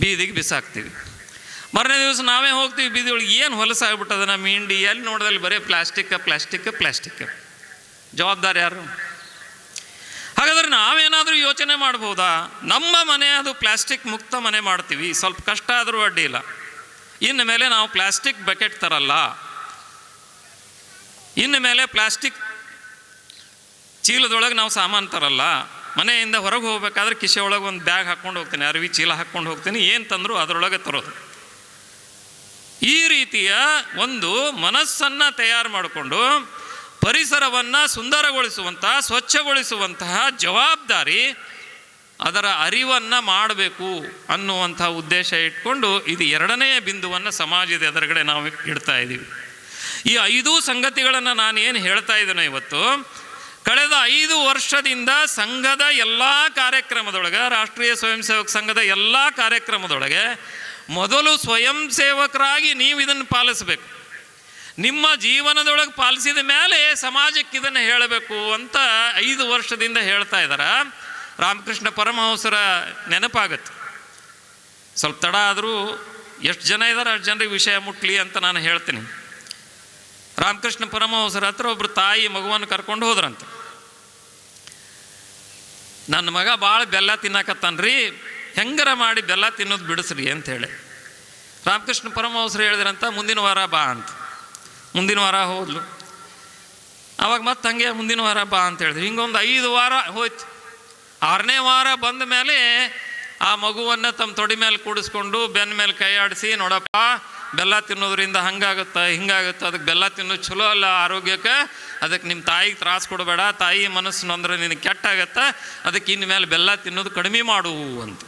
ಬೀದಿಗೆ ಬಿಸಾಕ್ತೀವಿ. ಮರನೇ ದಿವಸ ನಾವೇ ಹೋಗ್ತೀವಿ ಬೀದಿ ಒಳಗೆ, ಏನು ಹೊಲಸಾಗ್ಬಿಟ್ಟದ ನಮ್ಮ ಇಂಡಿ, ಎಲ್ಲಿ ನೋಡಿದಲ್ಲಿ ಬರೀ ಪ್ಲಾಸ್ಟಿಕ್. ಜವಾಬ್ದಾರಿ ಯಾರು? ಹಾಗಾದ್ರೆ ನಾವೇನಾದರೂ ಯೋಚನೆ ಮಾಡ್ಬೋದಾ? ನಮ್ಮ ಮನೆ ಅದು ಪ್ಲಾಸ್ಟಿಕ್ ಮುಕ್ತ ಮನೆ ಮಾಡ್ತೀವಿ, ಸ್ವಲ್ಪ ಕಷ್ಟ ಆದರೂ ಅಡ್ಡಿ ಇಲ್ಲ. ಇನ್ನು ಮೇಲೆ ನಾವು ಪ್ಲಾಸ್ಟಿಕ್ ಬಕೆಟ್ ತರಲ್ಲ, ಇನ್ನು ಮೇಲೆ ಪ್ಲಾಸ್ಟಿಕ್ ಚೀಲದೊಳಗೆ ನಾವು ಸಾಮಾನು ತರಲ್ಲ, ಮನೆಯಿಂದ ಹೊರಗೆ ಹೋಗ್ಬೇಕಾದ್ರೆ ಕಿಸೆ ಒಳಗೆ ಒಂದು ಬ್ಯಾಗ್ ಹಾಕ್ಕೊಂಡು ಹೋಗ್ತೀನಿ, ಅರಿವಿ ಚೀಲ ಹಾಕ್ಕೊಂಡು ಹೋಗ್ತೀನಿ, ಏನು ತಂದರೂ ಅದರೊಳಗೆ ತರೋದು. ಈ ರೀತಿಯ ಒಂದು ಮನಸ್ಸನ್ನು ತಯಾರು ಮಾಡಿಕೊಂಡು ಪರಿಸರವನ್ನು ಸುಂದರಗೊಳಿಸುವಂಥ, ಸ್ವಚ್ಛಗೊಳಿಸುವಂತಹ ಜವಾಬ್ದಾರಿ, ಅದರ ಅರಿವನ್ನು ಮಾಡಬೇಕು ಅನ್ನುವಂಥ ಉದ್ದೇಶ ಇಟ್ಕೊಂಡು ಇದು ಎರಡನೆಯ ಬಿಂದುವನ್ನು ಸಮಾಜದ ಎದುರುಗಡೆ ನಾವು ಇಡ್ತಾ ಇದ್ದೀವಿ. ಈ 5 ಸಂಗತಿಗಳನ್ನು ನಾನು ಏನು ಹೇಳ್ತಾ ಇದ್ದೇನೆ ಇವತ್ತು, ಕಳೆದ 5 ವರ್ಷದಿಂದ ಸಂಘದ ಎಲ್ಲ ಕಾರ್ಯಕ್ರಮದೊಳಗೆ, ರಾಷ್ಟ್ರೀಯ ಸ್ವಯಂ ಸೇವಕ ಸಂಘದ ಎಲ್ಲ ಕಾರ್ಯಕ್ರಮದೊಳಗೆ ಮೊದಲು ಸ್ವಯಂ ಸೇವಕರಾಗಿ ನೀವು ಇದನ್ನು ಪಾಲಿಸಬೇಕು. ನಿಮ್ಮ ಜೀವನದೊಳಗೆ ಪಾಲಿಸಿದ ಮೇಲೆ ಸಮಾಜಕ್ಕೆ ಇದನ್ನು ಹೇಳಬೇಕು ಅಂತ 5 ವರ್ಷದಿಂದ ಹೇಳ್ತಾ ಇದ್ದಾರೆ. ರಾಮಕೃಷ್ಣ ಪರಮಹಂಸರ ನೆನಪಾಗತ್ತೆ. ಸ್ವಲ್ಪ ತಡ ಆದರೂ ಎಷ್ಟು ಜನ ಇದ್ದಾರೆ ಅಷ್ಟು ಜನರಿಗೆ ವಿಷಯ ಮುಟ್ಲಿ ಅಂತ ನಾನು ಹೇಳ್ತೀನಿ. ರಾಮಕೃಷ್ಣ ಪರಮಹಂಸರ ಹತ್ರ ಒಬ್ಬರು ತಾಯಿ ಮಗುವನ್ನು ಕರ್ಕೊಂಡು ಹೋದ್ರಂತ. ನನ್ನ ಮಗ ಭಾಳ ಬೆಲ್ಲ ತಿನ್ನಕತ್ತಾನ್ರಿ, ಹೆಂಗಾರ ಮಾಡಿ ಬೆಲ್ಲ ತಿನ್ನೋದು ಬಿಡಿಸ್ರಿ ಅಂಥೇಳಿ ರಾಮಕೃಷ್ಣ ಪರಮಹಂಸರು ಹೇಳಿದ್ರಂತ, ಮುಂದಿನ ವಾರ ಬಾ ಅಂತ. ಮುಂದಿನ ವಾರ ಹೋದ್ಲು. ಅವಾಗ ಮತ್ತೆ ಹಂಗೆ ಮುಂದಿನ ವಾರ ಬಾ ಅಂತ ಹೇಳಿದ್ರು. ಹಿಂಗೊಂದು 5 ವಾರ ಹೋಯ್ತು. 6ನೇ ವಾರ ಬಂದ ಮೇಲೆ ಆ ಮಗುವನ್ನು ತಮ್ಮ ತೊಡೆ ಮೇಲೆ ಕೂಡಿಸ್ಕೊಂಡು ಬೆನ್ನ ಮೇಲೆ ಕೈ ಆಡಿಸಿ, ನೋಡಪ್ಪ ಬೆಲ್ಲ ತಿನ್ನೋದ್ರಿಂದ ಹಂಗಾಗುತ್ತೆ ಹಿಂಗಾಗುತ್ತೆ, ಅದಕ್ಕೆ ಬೆಲ್ಲ ತಿನ್ನೋದು ಚಲೋ ಅಲ್ಲ ಆರೋಗ್ಯಕ್ಕೆ, ಅದಕ್ಕೆ ನಿಮ್ಮ ತಾಯಿಗೆ ತ್ರಾಸು ಕೊಡಬೇಡ, ತಾಯಿ ಮನಸ್ಸು ನೊಂದ್ರೆ ನಿನಗೆ ಕೆಟ್ಟಾಗತ್ತೆ, ಅದಕ್ಕೆ ಇನ್ನು ಮೇಲೆ ಬೆಲ್ಲ ತಿನ್ನೋದು ಕಡಿಮೆ ಮಾಡು ಅಂತ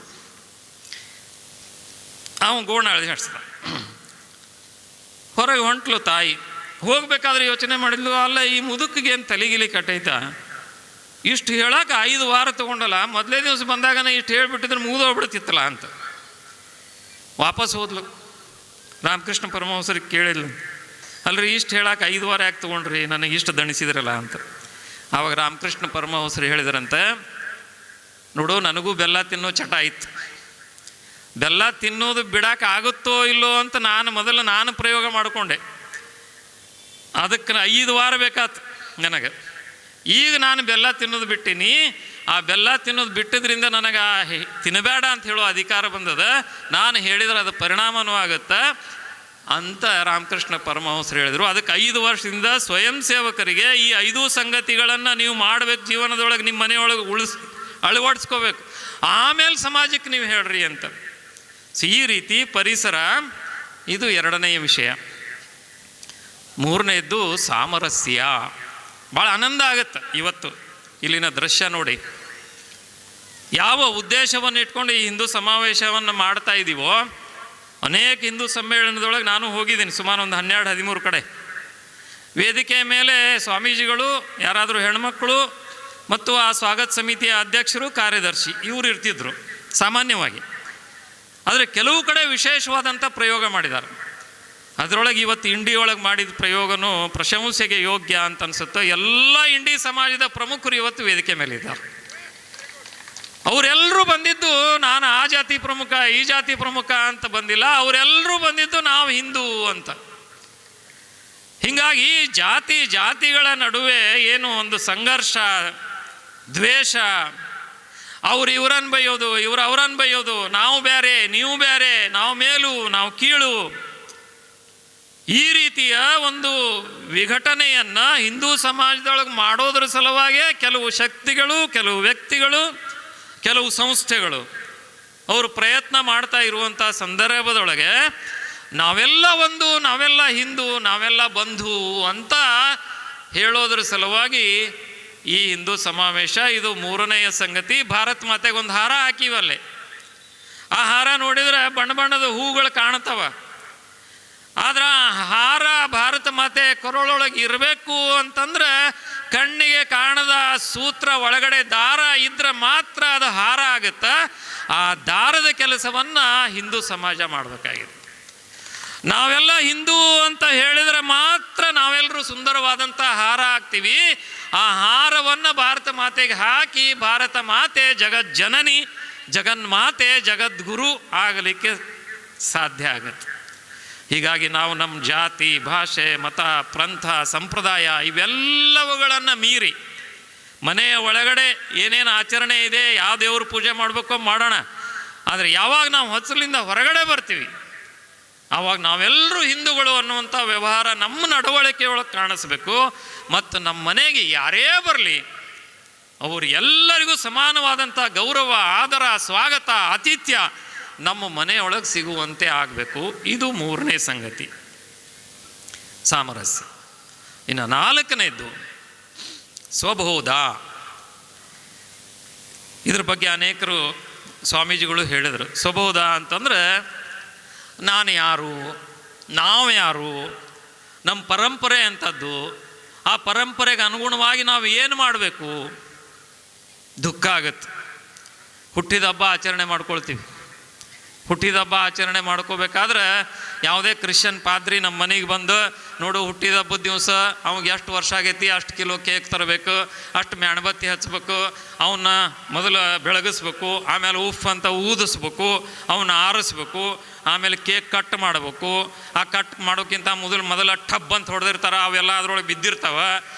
ಅವನು ಗೋಣ ಅಳಿಸ್ದ. ಹೊರಗೆ ಹೊಂಟ್ಲು ತಾಯಿ. ಹೋಗ್ಬೇಕಾದ್ರೆ ಯೋಚನೆ ಮಾಡಿದ್ಲು, ಅಲ್ಲ ಈ ಮುದುಕಿಗೆ ಏನು ತಲೆಗಿಲಿ ಕಟ್ಟೈತ, ಇಷ್ಟು ಹೇಳಕ್ಕೆ 5 ವಾರ ತೊಗೊಂಡಲ್ಲ, ಮೊದಲೇ ದಿವಸ ಬಂದಾಗನೇ ಇಷ್ಟು ಹೇಳಿಬಿಟ್ಟಿದ್ರೆ ಮುಗಿದೋಗ್ಬಿಡ್ತಿತ್ತಲ್ಲ ಅಂತ ವಾಪಸ್ ಹೋದ್ಲು. ರಾಮಕೃಷ್ಣ ಪರಮಹಂಸರಿಗೆ ಕೇಳಿದ್ಲು, ಅಲ್ರಿ ಇಷ್ಟು ಹೇಳಕ್ಕೆ 5 ವಾರ ಯಾಕೆ ತೊಗೊಂಡ್ರಿ, ನನಗೆ ಇಷ್ಟು ದಣಿಸಿದ್ರಲ್ಲ ಅಂತ. ಆವಾಗ ರಾಮಕೃಷ್ಣ ಪರಮಹಂಸರು ಹೇಳಿದ್ರಂತೆ, ನೋಡು ನನಗೂ ಬೆಲ್ಲ ತಿನ್ನೋ ಚಟ ಆಯಿತು, ಬೆಲ್ಲ ತಿನ್ನೋದು ಬಿಡಕ್ಕೆ ಆಗುತ್ತೋ ಇಲ್ಲೋ ಅಂತ ನಾನು ಪ್ರಯೋಗ ಮಾಡಿಕೊಂಡೆ. ಅದಕ್ಕೆ 5 ವಾರ ಬೇಕಾಯ್ತು ನನಗೆ. ಈಗ ನಾನು ಬೆಲ್ಲ ತಿನ್ನೋದು ಬಿಟ್ಟೀನಿ, ಆ ಬೆಲ್ಲ ತಿನ್ನೋದು ಬಿಟ್ಟಿದ್ರಿಂದ ನನಗೆ ತಿನ್ನಬೇಡ ಅಂತ ಹೇಳೋ ಅಧಿಕಾರ ಬಂದದ, ನಾನು ಹೇಳಿದ್ರೆ ಅದು ಪರಿಣಾಮನೂ ಆಗುತ್ತೆ ಅಂತ ರಾಮಕೃಷ್ಣ ಪರಮಹಂಸರು ಹೇಳಿದರು. ಅದಕ್ಕೆ 5 ವರ್ಷದಿಂದ ಸ್ವಯಂ ಸೇವಕರಿಗೆ ಈ 5 ಸಂಗತಿಗಳನ್ನು ನೀವು ಮಾಡಬೇಕು, ಜೀವನದೊಳಗೆ ನಿಮ್ಮ ಮನೆಯೊಳಗೆ ಅಳವಡಿಸ್ಕೋಬೇಕು, ಆಮೇಲೆ ಸಮಾಜಕ್ಕೆ ನೀವು ಹೇಳ್ರಿ ಅಂತ. ಸೊ ಈ ರೀತಿ ಪರಿಸರ ಇದು ಎರಡನೆಯ ವಿಷಯ. ಮೂರನೇದ್ದು ಸಾಮರಸ್ಯ. ಭಾಳ ಆನಂದ ಆಗುತ್ತೆ ಇವತ್ತು ಇಲ್ಲಿನ ದೃಶ್ಯ ನೋಡಿ. ಯಾವ ಉದ್ದೇಶವನ್ನು ಇಟ್ಕೊಂಡು ಈ ಹಿಂದೂ ಸಮಾವೇಶವನ್ನು ಮಾಡ್ತಾ ಇದ್ದೀವೋ, ಅನೇಕ ಹಿಂದೂ ಸಮ್ಮೇಳನದೊಳಗೆ ನಾನು ಹೋಗಿದ್ದೀನಿ, ಸುಮಾರು ಒಂದು 12-13 ಕಡೆ. ವೇದಿಕೆ ಮೇಲೆ ಸ್ವಾಮೀಜಿಗಳು, ಯಾರಾದರೂ ಹೆಣ್ಮಕ್ಕಳು ಮತ್ತು ಆ ಸ್ವಾಗತ ಸಮಿತಿಯ ಅಧ್ಯಕ್ಷರು, ಕಾರ್ಯದರ್ಶಿ ಇವರು ಇರ್ತಿದ್ರು ಸಾಮಾನ್ಯವಾಗಿ. ಆದರೆ ಕೆಲವು ಕಡೆ ವಿಶೇಷವಾದಂಥ ಪ್ರಯೋಗ ಮಾಡಿದ್ದಾರೆ. ಅದರೊಳಗೆ ಇವತ್ತು ಇಂಡಿ ಒಳಗೆ ಮಾಡಿದ ಪ್ರಯೋಗನೂ ಪ್ರಶಂಸೆಗೆ ಯೋಗ್ಯ ಅಂತ ಅನಿಸುತ್ತೆ. ಎಲ್ಲ ಇಂಡಿ ಸಮಾಜದ ಪ್ರಮುಖರು ಇವತ್ತು ವೇದಿಕೆ ಮೇಲೆ ಇದ್ದಾರೆ. ಅವರೆಲ್ಲರೂ ಬಂದಿದ್ದು ನಾನು ಆ ಜಾತಿ ಪ್ರಮುಖ ಈ ಜಾತಿ ಪ್ರಮುಖ ಅಂತ ಬಂದಿಲ್ಲ, ಅವರೆಲ್ಲರೂ ಬಂದಿದ್ದು ನಾವು ಹಿಂದೂ ಅಂತ. ಹೀಗಾಗಿ ಜಾತಿಗಳ ನಡುವೆ ಏನು ಒಂದು ಸಂಘರ್ಷ, ದ್ವೇಷ, ಅವ್ರು ಇವರನ್ನು ಬೈಯೋದು, ಇವರು ಅವರನ್ನು ಬೈಯೋದು, ನಾವು ಬೇರೆ ನೀವು ಬೇರೆ, ನಾವು ಮೇಲು ನಾವು ಕೀಳು, ಈ ರೀತಿಯ ಒಂದು ವಿಘಟನೆಯನ್ನು ಹಿಂದೂ ಸಮಾಜದೊಳಗೆ ಮಾಡೋದ್ರ ಸಲುವಾಗೇ ಕೆಲವು ಶಕ್ತಿಗಳು, ಕೆಲವು ವ್ಯಕ್ತಿಗಳು, ಕೆಲವು ಸಂಸ್ಥೆಗಳು ಅವರು ಪ್ರಯತ್ನ ಮಾಡ್ತಾ ಇರುವಂಥ ಸಂದರ್ಭದೊಳಗೆ ನಾವೆಲ್ಲ ಒಂದು, ನಾವೆಲ್ಲ ಹಿಂದೂ, ನಾವೆಲ್ಲ ಬಂಧು ಅಂತ ಹೇಳೋದ್ರ ಸಲುವಾಗಿ ಈ ಹಿಂದೂ ಸಮಾವೇಶ. ಇದು ಮೂರನೆಯ ಸಂಗತಿ. ಭಾರತ ಮಾತೆಗೊಂದು ಹಾರ ಹಾಕಿವಲ್ಲೇ, ಆ ಹಾರ ನೋಡಿದ್ರೆ ಬಣ್ಣ ಬಣ್ಣದ ಹೂಗಳು ಕಾಣ್ತವ. ಆದ್ರೆ ಆ ಹಾರ ಭಾರತ ಮಾತೆ ಕೊರಳೊಳಗೆ ಇರಬೇಕು ಅಂತಂದ್ರೆ ಕಣ್ಣಿಗೆ ಕಾಣದ ಸೂತ್ರ ಒಳಗಡೆ ದಾರ ಇದ್ರೆ ಮಾತ್ರ ಅದು ಹಾರ ಆಗುತ್ತೆ. ಆ ದಾರದ ಕೆಲಸವನ್ನು ಹಿಂದೂ ಸಮಾಜ ಮಾಡಬೇಕಾಗಿದೆ. ನಾವೆಲ್ಲ ಹಿಂದೂ ಅಂತ ಹೇಳಿದರೆ ಮಾತ್ರ ನಾವೆಲ್ಲರೂ ಸುಂದರವಾದಂಥ ಹಾರ ಹಾಕ್ತೀವಿ. ಆ ಹಾರವನ್ನು ಭಾರತ ಮಾತೆಗೆ ಹಾಕಿ ಭಾರತ ಮಾತೆ ಜಗಜ್ಜನನಿ ಜಗನ್ಮಾತೆ ಜಗದ್ಗುರು ಆಗಲಿಕ್ಕೆ ಸಾಧ್ಯ ಆಗತ್ತೆ. ಹೀಗಾಗಿ ನಾವು ನಮ್ಮ ಜಾತಿ, ಭಾಷೆ, ಮತ, ಪ್ರಾಂತ, ಸಂಪ್ರದಾಯ ಇವೆಲ್ಲವುಗಳನ್ನು ಮೀರಿ ಮನೆಯ ಒಳಗಡೆ ಏನೇನು ಆಚರಣೆ ಇದೆ, ಯಾವ ದೇವ್ರ ಪೂಜೆ ಮಾಡಬೇಕೋ ಮಾಡೋಣ. ಆದರೆ ಯಾವಾಗ ನಾವು ಹೊಸಲಿಂದ ಹೊರಗಡೆ ಬರ್ತೀವಿ ಆವಾಗ ನಾವೆಲ್ಲರೂ ಹಿಂದೂಗಳು ಅನ್ನುವಂಥ ವ್ಯವಹಾರ ನಮ್ಮ ನಡವಳಿಕೆ ಒಳಗೆ ಕಾಣಿಸ್ಬೇಕು. ಮತ್ತು ನಮ್ಮ ಮನೆಗೆ ಯಾರೇ ಬರಲಿ ಅವರು ಎಲ್ಲರಿಗೂ ಸಮಾನವಾದಂಥ ಗೌರವ, ಆದರ, ಸ್ವಾಗತ, ಆತಿಥ್ಯ ನಮ್ಮ ಮನೆಯೊಳಗೆ ಸಿಗುವಂತೆ ಆಗಬೇಕು. ಇದು ಮೂರನೇ ಸಂಗತಿ, ಸಾಮರಸ್ಯ. ಇನ್ನು ನಾಲ್ಕನೇದ್ದು ಸ್ವಬೋಧ. ಇದ್ರ ಬಗ್ಗೆ ಅನೇಕರು ಸ್ವಾಮೀಜಿಗಳು ಹೇಳಿದರು. ಸ್ವಬೋಧ ಅಂತಂದ್ರೆ ನಾನು ಯಾರು, ನಾವು ಯಾರು, ನಮ್ಮ ಪರಂಪರೆ ಅಂಥದ್ದು, ಆ ಪರಂಪರೆಗೆ ಅನುಗುಣವಾಗಿ ನಾವು ಏನು ಮಾಡಬೇಕು. ದುಃಖ ಆಗುತ್ತೆ, ಹುಟ್ಟಿದ ಹಬ್ಬ ಆಚರಣೆ ಮಾಡ್ಕೊಳ್ತೀವಿ. ಹುಟ್ಟಿದ ಹಬ್ಬ ಆಚರಣೆ ಮಾಡ್ಕೋಬೇಕಾದ್ರೆ ಯಾವುದೇ ಕ್ರಿಶ್ಚಿಯನ್ ಪಾದ್ರಿ ನಮ್ಮ ಮನೆಗೆ ಬಂದು, ನೋಡು ಹುಟ್ಟಿದ ಹಬ್ಬದ ದಿವಸ ಅವಾಗ ಎಷ್ಟು ವರ್ಷ ಆಗೈತಿ, ಅಷ್ಟು ಕಿಲೋ ಕೇಕ್ ತರಬೇಕು, ಅಷ್ಟು ಮೇಣಬತ್ತಿ ಹಚ್ಬೇಕು, ಅವನ್ನ ಮೊದಲು ಬೆಳಗಿಸ್ಬೇಕು, ಆಮೇಲೆ ಉಫ್ ಅಂತ ಊದಿಸ್ಬೇಕು, ಅವನ್ನ ಆರಿಸ್ಬೇಕು, ಆಮೇಲೆ ಕೇಕ್ ಕಟ್ ಮಾಡಬೇಕು. ಆ ಕಟ್ ಮಾಡೋಕ್ಕಿಂತ ಮೊದಲು ಟಬ್ ಅಂತ ಹೊಡೆದಿರ್ತಾರೆ, ಅವೆಲ್ಲ ಅದ್ರೊಳಗೆ ಬಿದ್ದಿರ್ತಾವೆ,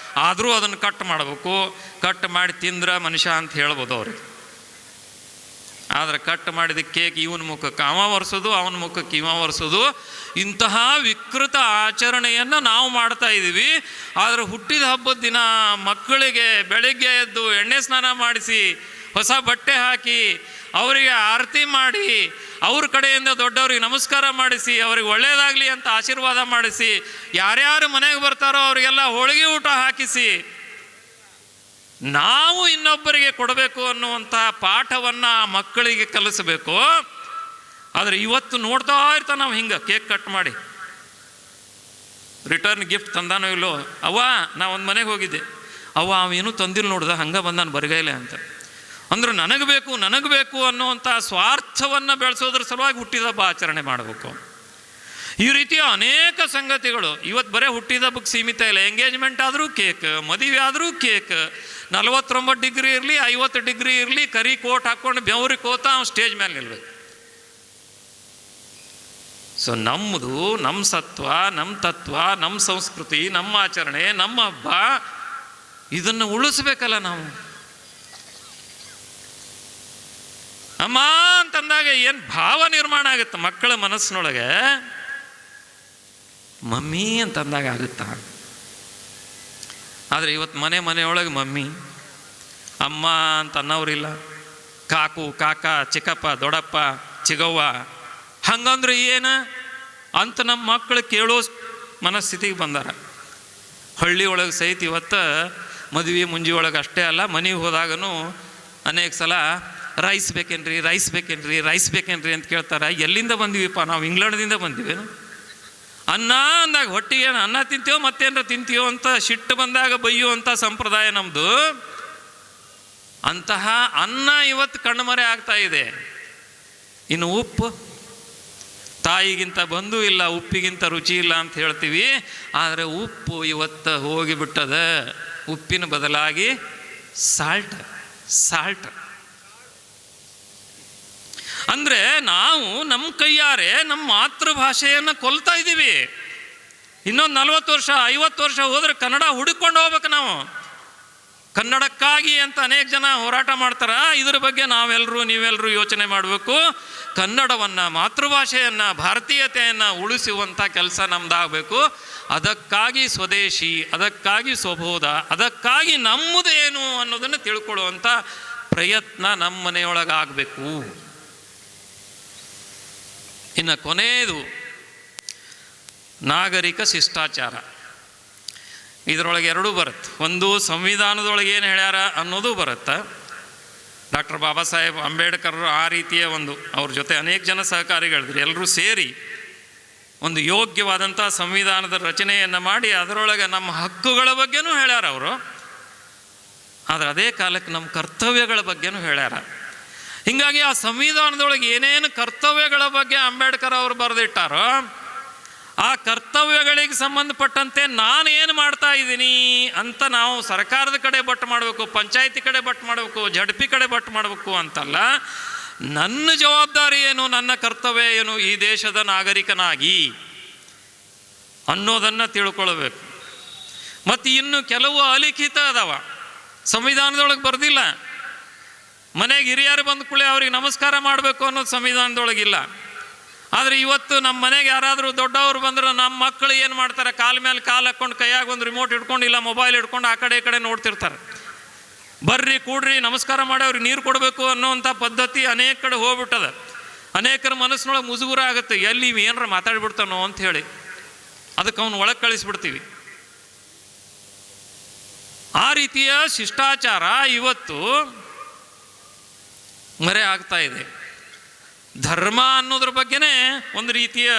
ಆದರೂ ಅದನ್ನು ಕಟ್ ಮಾಡಬೇಕು. ಕಟ್ ಮಾಡಿ ತಿಂದ್ರೆ ಮನುಷ್ಯ ಅಂತ ಹೇಳ್ಬೋದು ಅವ್ರಿಗೆ. ಆದರೆ ಕಟ್ ಮಾಡಿದ ಕೇಕ್ ಇವನ ಮುಖಕ್ಕೆ ಅವ ಒರೆಸೋದು, ಅವನ ಮುಖಕ್ಕೆ ಇವ ಒರೆಸೋದು, ಇಂತಹ ವಿಕೃತ ಆಚರಣೆಯನ್ನು ನಾವು ಮಾಡ್ತಾ ಇದ್ದೀವಿ. ಆದರೆ ಹುಟ್ಟಿದ ಹಬ್ಬದ ದಿನ ಮಕ್ಕಳಿಗೆ ಬೆಳಗ್ಗೆ ಎದ್ದು ಎಣ್ಣೆ ಸ್ನಾನ ಮಾಡಿಸಿ, ಹೊಸ ಬಟ್ಟೆ ಹಾಕಿ, ಅವರಿಗೆ ಆರತಿ ಮಾಡಿ, ಅವ್ರ ಕಡೆಯಿಂದ ದೊಡ್ಡವ್ರಿಗೆ ನಮಸ್ಕಾರ ಮಾಡಿಸಿ, ಅವ್ರಿಗೆ ಒಳ್ಳೆಯದಾಗಲಿ ಅಂತ ಆಶೀರ್ವಾದ ಮಾಡಿಸಿ, ಯಾರ್ಯಾರು ಮನೆಗೆ ಬರ್ತಾರೋ ಅವರಿಗೆಲ್ಲ ಹೋಳಿಗೆ ಊಟ ಹಾಕಿಸಿ ನಾವು ಇನ್ನೊಬ್ಬರಿಗೆ ಕೊಡಬೇಕು ಅನ್ನುವಂಥ ಪಾಠವನ್ನು ಆ ಮಕ್ಕಳಿಗೆ ಕಲಿಸಬೇಕು. ಆದರೆ ಇವತ್ತು ನೋಡ್ತಾ ಇರ್ತಾ ನಾವು ಹಿಂಗೆ ಕೇಕ್ ಕಟ್ ಮಾಡಿ ರಿಟರ್ನ್ ಗಿಫ್ಟ್ ತಂದಾನೋ ಇಲ್ಲೋ, ಅವ್ವ ನಾ ಒಂದು ಮನೆಗೆ ಹೋಗಿದ್ದೆ, ಅವ್ವ ಅವೇನು ತಂದಿಲ್ಲ ನೋಡ್ದ, ಹಂಗೆ ಬಂದಾನು ಬರಿಗೈಲೆ ಅಂತ. ಅಂದ್ರೆ ನನಗೆ ಬೇಕು ಅನ್ನುವಂಥ ಸ್ವಾರ್ಥವನ್ನು ಬೆಳೆಸೋದ್ರ ಸಲುವಾಗಿ ಹುಟ್ಟಿದ ಹಬ್ಬ ಆಚರಣೆ ಮಾಡಬೇಕು. ಈ ರೀತಿಯ ಅನೇಕ ಸಂಗತಿಗಳು ಇವತ್ತು ಬರೀ ಹುಟ್ಟಿದ ಹಬ್ಬಕ್ಕೆ ಸೀಮಿತ ಇಲ್ಲ. ಎಂಗೇಜ್ಮೆಂಟ್ ಆದರೂ ಕೇಕ್, ಮದುವೆ ಆದರೂ ಕೇಕ್, 49 ಡಿಗ್ರಿ ಇರಲಿ, 50 ಡಿಗ್ರಿ ಇರಲಿ, ಕರಿ ಕೋಟ್ ಹಾಕ್ಕೊಂಡು ಬೆವರಿ ಕೋತ ಅವ್ನು ಸ್ಟೇಜ್ ಮೇಲೆ ನಿಲ್ಬೇಕು. ಸೊ ನಮ್ಮದು, ನಮ್ಮ ಸತ್ವ, ನಮ್ಮ ತತ್ವ, ನಮ್ಮ ಸಂಸ್ಕೃತಿ, ನಮ್ಮ ಆಚರಣೆ, ನಮ್ಮ ಹಬ್ಬ, ಇದನ್ನು ಉಳಿಸ್ಬೇಕಲ್ಲ ನಾವು. ಅಮ್ಮ ಅಂತಂದಾಗ ಏನು ಭಾವ ನಿರ್ಮಾಣ ಆಗುತ್ತೆ ಮಕ್ಕಳ ಮನಸ್ಸಿನೊಳಗೆ, ಮಮ್ಮಿ ಅಂತಂದಾಗ ಆಗುತ್ತಾ. ಆದರೆ ಇವತ್ತು ಮನೆಯೊಳಗೆ ಮಮ್ಮಿ ಅಮ್ಮ ಅಂತ ಅನ್ನೋರಿಲ್ಲ, ಕಾಕು, ಕಾಕ, ಚಿಕ್ಕಪ್ಪ, ದೊಡ್ಡಪ್ಪ, ಚಿಗವ್ವ, ಹಂಗಂದ್ರೆ ಏನು ಅಂತ ನಮ್ಮ ಮಕ್ಕಳು ಕೇಳೋ ಮನಸ್ಥಿತಿಗೆ ಬಂದಾರ. ಹಳ್ಳಿ ಒಳಗೆ ಸಹಿತ ಇವತ್ತು ಮದುವೆ ಮುಂಜಿ ಒಳಗೆ ಅಷ್ಟೇ ಅಲ್ಲ, ಮನೆಗೆ ಹೋದಾಗನು ಅನೇಕ ಸಲ ರೈಸ್ ಬೇಕೇನ್ರಿ ಅಂತ ಕೇಳ್ತಾರೆ. ಎಲ್ಲಿಂದ ಬಂದೀವಿಪ್ಪ ನಾವು? ಇಂಗ್ಲೆಂಡ್ದಿಂದ ಬಂದೀವೇನು? ಅನ್ನ ಅಂದಾಗ ಹೊಟ್ಟಿಗೆ ಅನ್ನ ತಿಂತೀವೋ ಮತ್ತೇನಾರ ತಿಂತೀವೋ ಅಂತ ಸಿಟ್ಟು ಬಂದಾಗ ಬೈಯುವಂಥ ಸಂಪ್ರದಾಯ ನಮ್ಮದು. ಅಂತಹ ಅನ್ನ ಇವತ್ತು ಕಣ್ಮರೆ ಆಗ್ತಾ ಇದೆ. ಇನ್ನು ಉಪ್ಪು, ತಾಯಿಗಿಂತ ಬಂಧು ಇಲ್ಲ, ಉಪ್ಪಿಗಿಂತ ರುಚಿ ಇಲ್ಲ ಅಂತ ಹೇಳ್ತೀವಿ. ಆದರೆ ಉಪ್ಪು ಇವತ್ತು ಹೋಗಿಬಿಟ್ಟದ. ಉಪ್ಪಿನ ಬದಲಾಗಿ ಸಾಲ್ಟ್. ಅಂದರೆ ನಾವು ನಮ್ಮ ಕೈಯಾರೆ ನಮ್ಮ ಮಾತೃಭಾಷೆಯನ್ನು ಕೊಲ್ತಾ ಇದ್ದೀವಿ. ಇನ್ನೊಂದು 40 ವರ್ಷ 50 ವರ್ಷ ಹೋದರೆ ಕನ್ನಡ ಹುಡುಕೊಂಡು ಹೋಗ್ಬೇಕು ನಾವು. ಕನ್ನಡಕ್ಕಾಗಿ ಅಂತ ಅನೇಕ ಜನ ಹೋರಾಟ ಮಾಡ್ತಾರೆ. ಇದ್ರ ಬಗ್ಗೆ ನೀವೆಲ್ಲರೂ ಯೋಚನೆ ಮಾಡಬೇಕು. ಕನ್ನಡವನ್ನು, ಮಾತೃಭಾಷೆಯನ್ನು, ಭಾರತೀಯತೆಯನ್ನು ಉಳಿಸುವಂಥ ಕೆಲಸ ನಮ್ಮದಾಗಬೇಕು. ಅದಕ್ಕಾಗಿ ಸ್ವದೇಶಿ, ಅದಕ್ಕಾಗಿ ಸ್ವಬೋಧ, ಅದಕ್ಕಾಗಿ ನಮ್ಮದೇನು ಅನ್ನೋದನ್ನು ತಿಳ್ಕೊಳ್ಳುವಂಥ ಪ್ರಯತ್ನ ನಮ್ಮ ಮನೆಯೊಳಗಾಗಬೇಕು. ಇನ್ನು ಕೊನೆಯದು ನಾಗರಿಕ ಶಿಷ್ಟಾಚಾರ. ಇದರೊಳಗೆ ಎರಡೂ ಬರುತ್ತೆ. ಒಂದು ಸಂವಿಧಾನದೊಳಗೆ ಏನು ಹೇಳ್ಯಾರ ಅನ್ನೋದು ಬರುತ್ತೆ. ಡಾಕ್ಟರ್ ಬಾಬಾ ಸಾಹೇಬ್ ಅಂಬೇಡ್ಕರ್ ಆ ರೀತಿಯ ಅವ್ರ ಜೊತೆ ಅನೇಕ ಜನ ಸಹಕಾರಿಗಳಿದ್ರು. ಎಲ್ಲರೂ ಸೇರಿ ಒಂದು ಯೋಗ್ಯವಾದಂಥ ಸಂವಿಧಾನದ ರಚನೆಯನ್ನು ಮಾಡಿ ಅದರೊಳಗೆ ನಮ್ಮ ಹಕ್ಕುಗಳ ಬಗ್ಗೆನೂ ಹೇಳ್ಯಾರ ಅವರು. ಆದರೆ ಅದೇ ಕಾಲಕ್ಕೆ ನಮ್ಮ ಕರ್ತವ್ಯಗಳ ಬಗ್ಗೆನೂ ಹೇಳ್ಯಾರ. ಹೀಗಾಗಿ ಆ ಸಂವಿಧಾನದೊಳಗೆ ಏನೇನು ಕರ್ತವ್ಯಗಳ ಬಗ್ಗೆ ಅಂಬೇಡ್ಕರ್ ಅವರು ಬರೆದಿಟ್ಟಾರೋ ಆ ಕರ್ತವ್ಯಗಳಿಗೆ ಸಂಬಂಧಪಟ್ಟಂತೆ ನಾನು ಏನು ಮಾಡ್ತಾ ಇದ್ದೀನಿ ಅಂತ ನಾವು ಸರ್ಕಾರದ ಕಡೆ ಬಟ್ಟು ಮಾಡಬೇಕು, ಪಂಚಾಯತಿ ಕಡೆ ಬಟ್ಟು ಮಾಡಬೇಕು, ಜಡ್ಪಿ ಕಡೆ ಬಟ್ಟು ಮಾಡಬೇಕು ಅಂತಲ್ಲ. ನನ್ನ ಜವಾಬ್ದಾರಿ ಏನು, ನನ್ನ ಕರ್ತವ್ಯ ಏನು ಈ ದೇಶದ ನಾಗರಿಕನಾಗಿ ಅನ್ನೋದನ್ನು ತಿಳ್ಕೊಳ್ಬೇಕು. ಮತ್ತು ಇನ್ನು ಕೆಲವು ಅಲಿಖಿತ ಅದಾವ, ಸಂವಿಧಾನದೊಳಗೆ ಬರ್ದಿಲ್ಲ. ಮನೆಗೆ ಹಿರಿಯರು ಬಂದ ಕೂಡಲೇ ಅವ್ರಿಗೆ ನಮಸ್ಕಾರ ಮಾಡಬೇಕು ಅನ್ನೋದು ಸಂವಿಧಾನದೊಳಗಿಲ್ಲ. ಆದರೆ ಇವತ್ತು ನಮ್ಮ ಮನೆಗೆ ಯಾರಾದರೂ ದೊಡ್ಡವರು ಬಂದ್ರೆ ನಮ್ಮ ಮಕ್ಕಳು ಏನು ಮಾಡ್ತಾರೆ, ಕಾಲ ಮೇಲೆ ಕಾಲು ಹಾಕ್ಕೊಂಡು ಕೈಯಾಗ ಒಂದು ರಿಮೋಟ್ ಇಟ್ಕೊಂಡು ಇಲ್ಲ ಮೊಬೈಲ್ ಇಟ್ಕೊಂಡು ಆ ಕಡೆ ಈ ಕಡೆ ನೋಡ್ತಿರ್ತಾರೆ. ಬರ್ರಿ ಕೂಡ್ರಿ ನಮಸ್ಕಾರ ಮಾಡಿ ಅವ್ರಿಗೆ ನೀರು ಕೊಡಬೇಕು ಅನ್ನೋವಂಥ ಪದ್ಧತಿ ಅನೇಕ ಕಡೆ ಹೋಗ್ಬಿಟ್ಟದ. ಅನೇಕರ ಮನಸ್ಸಿನೊಳಗೆ ಮುಜುಗುರ ಆಗುತ್ತೆ, ಎಲ್ಲಿ ಇವು ಏನಾರ ಮಾತಾಡ್ಬಿಡ್ತಾನೋ ಅಂತ ಹೇಳಿ ಅದಕ್ಕೆ ಅವನು ಒಳಗೆ ಕಳಿಸ್ಬಿಡ್ತೀವಿ. ಆ ರೀತಿಯ ಶಿಷ್ಟಾಚಾರ ಇವತ್ತು ಮರೆ ಆಗ್ತಾ ಇದೆ. ಧರ್ಮ ಅನ್ನೋದ್ರ ಬಗ್ಗೆನೇ ಒಂದು ರೀತಿಯ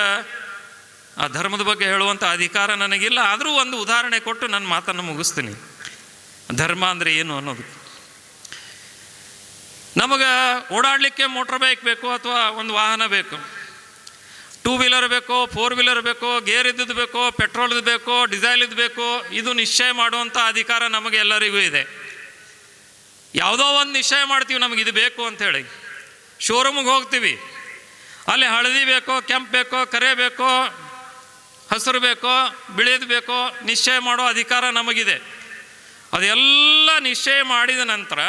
ಆ ಧರ್ಮದ ಬಗ್ಗೆ ಹೇಳುವಂಥ ಅಧಿಕಾರ ನನಗಿಲ್ಲ. ಆದರೂ ಒಂದು ಉದಾಹರಣೆ ಕೊಟ್ಟು ನನ್ನ ಮಾತನ್ನು ಮುಗಿಸ್ತೀನಿ. ಧರ್ಮ ಅಂದರೆ ಏನು ಅನ್ನೋದು. ನಮಗೆ ಓಡಾಡಲಿಕ್ಕೆ ಮೋಟ್ರ್ ಬೈಕ್ ಬೇಕು ಅಥವಾ ಒಂದು ವಾಹನ ಬೇಕು, 2 ವೀಲರ್ ಬೇಕೋ 4 ವೀಲರ್ ಬೇಕೋ, ಗೇರ್ ಇದ್ದದ್ದು ಬೇಕೋ, ಪೆಟ್ರೋಲ್ದು ಬೇಕೋ, ಡಿಸೈಲ್ ಇದ್ದು ಬೇಕೋ, ಇದು ನಿಶ್ಚಯ ಮಾಡುವಂಥ ಅಧಿಕಾರ ನಮಗೆ ಎಲ್ಲರಿಗೂ ಇದೆ. ಯಾವುದೋ ಒಂದು ನಿಶ್ಚಯ ಮಾಡ್ತೀವಿ ನಮಗೆ ಇದು ಬೇಕು ಅಂಥೇಳಿ. ಶೋರೂಮಿಗೆ ಹೋಗ್ತೀವಿ, ಅಲ್ಲಿ ಹಳದಿ ಬೇಕೋ, ಕೆಂಪು ಬೇಕೋ, ಕರೆ ಬೇಕೋ, ಹಸಿರು ಬೇಕೋ, ಬಿಳಿದು ಬೇಕೋ ನಿಶ್ಚಯ ಮಾಡೋ ಅಧಿಕಾರ ನಮಗಿದೆ. ಅದೆಲ್ಲ ನಿಶ್ಚಯ ಮಾಡಿದ ನಂತರ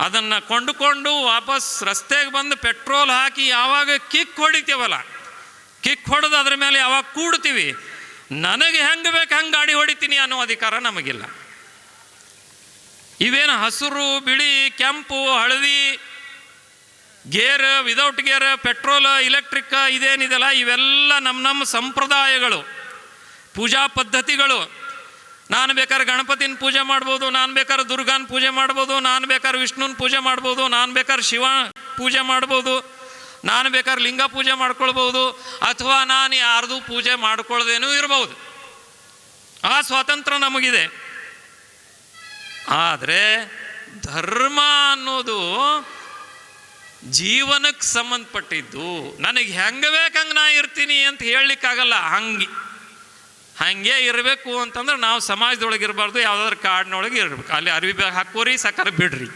ಅದನ್ನು ಕೊಂಡುಕೊಂಡು ವಾಪಸ್ ರಸ್ತೆಗೆ ಬಂದು ಪೆಟ್ರೋಲ್ ಹಾಕಿ ಯಾವಾಗ ಕಿಕ್ ಹೊಡಿತೀವಲ್ಲ, ಕಿಕ್ ಹೊಡೆದು ಅದ್ರ ಮೇಲೆ ಯಾವಾಗ ಕೂಡ್ತೀವಿ, ನನಗೆ ಹೆಂಗೆ ಬೇಕು ಹಂಗೆ ಗಾಡಿ ಹೊಡಿತೀನಿ ಅನ್ನೋ ಅಧಿಕಾರ ನಮಗಿಲ್ಲ. ಇವೇನು ಹಸಿರು ಬಿಳಿ ಕೆಂಪು ಹಳದಿ gear without gear petrol electric ಇದೇನಿದೆಲ್ಲ ಇವೆಲ್ಲ ನಮ್ಮ ಸಂಪ್ರದಾಯಗಳು, ಪೂಜಾ ಪದ್ಧತಿಗಳು. ನಾನು ಬೇಕಾದ್ರೆ ಗಣಪತಿನ ಪೂಜೆ ಮಾಡ್ಬೋದು, ನಾನು ಬೇಕಾದ್ರೆ ದುರ್ಗಾನ ಪೂಜೆ ಮಾಡ್ಬೋದು, ನಾನು ಬೇಕಾದ್ರೆ ವಿಷ್ಣುನ ಪೂಜೆ ಮಾಡ್ಬೋದು, ನಾನು ಬೇಕಾದ್ರೆ ಶಿವ ಪೂಜೆ ಮಾಡ್ಬೋದು, ನಾನು ಬೇಕಾದ್ರೆ ಲಿಂಗ ಪೂಜೆ ಮಾಡ್ಕೊಳ್ಬೋದು, ಅಥವಾ ನಾನು ಯಾರ್ದು ಪೂಜೆ ಮಾಡ್ಕೊಳ್ಳೋದೇನೂ ಇರ್ಬೋದು. ಆ ಸ್ವಾತಂತ್ರ್ಯ ನಮಗಿದೆ. ಆದರೆ ಧರ್ಮ ಅನ್ನೋದು ಜೀವನಕ್ಕೆ ಸಂಬಂಧಪಟ್ಟಿದ್ದು. ನನಗೆ ಹೆಂಗೆ ಬೇಕು ಹಂಗೆ ನಾ ಇರ್ತೀನಿ ಅಂತ ಹೇಳಲಿಕ್ಕಾಗಲ್ಲ. ಹಾಗೆ ಇರಬೇಕು ಅಂತಂದ್ರೆ ನಾವು ಸಮಾಜದೊಳಗೆ ಇರಬಾರ್ದು, ಯಾವುದಾದ್ರೂ ಕಾಡಿನೊಳಗೆ ಇರಬೇಕು. ಅಲ್ಲಿ ಅರಿವಿ ಹಾಕೋರಿ ಸಕ್ಕರೆ ಬಿಡ್ರಿ.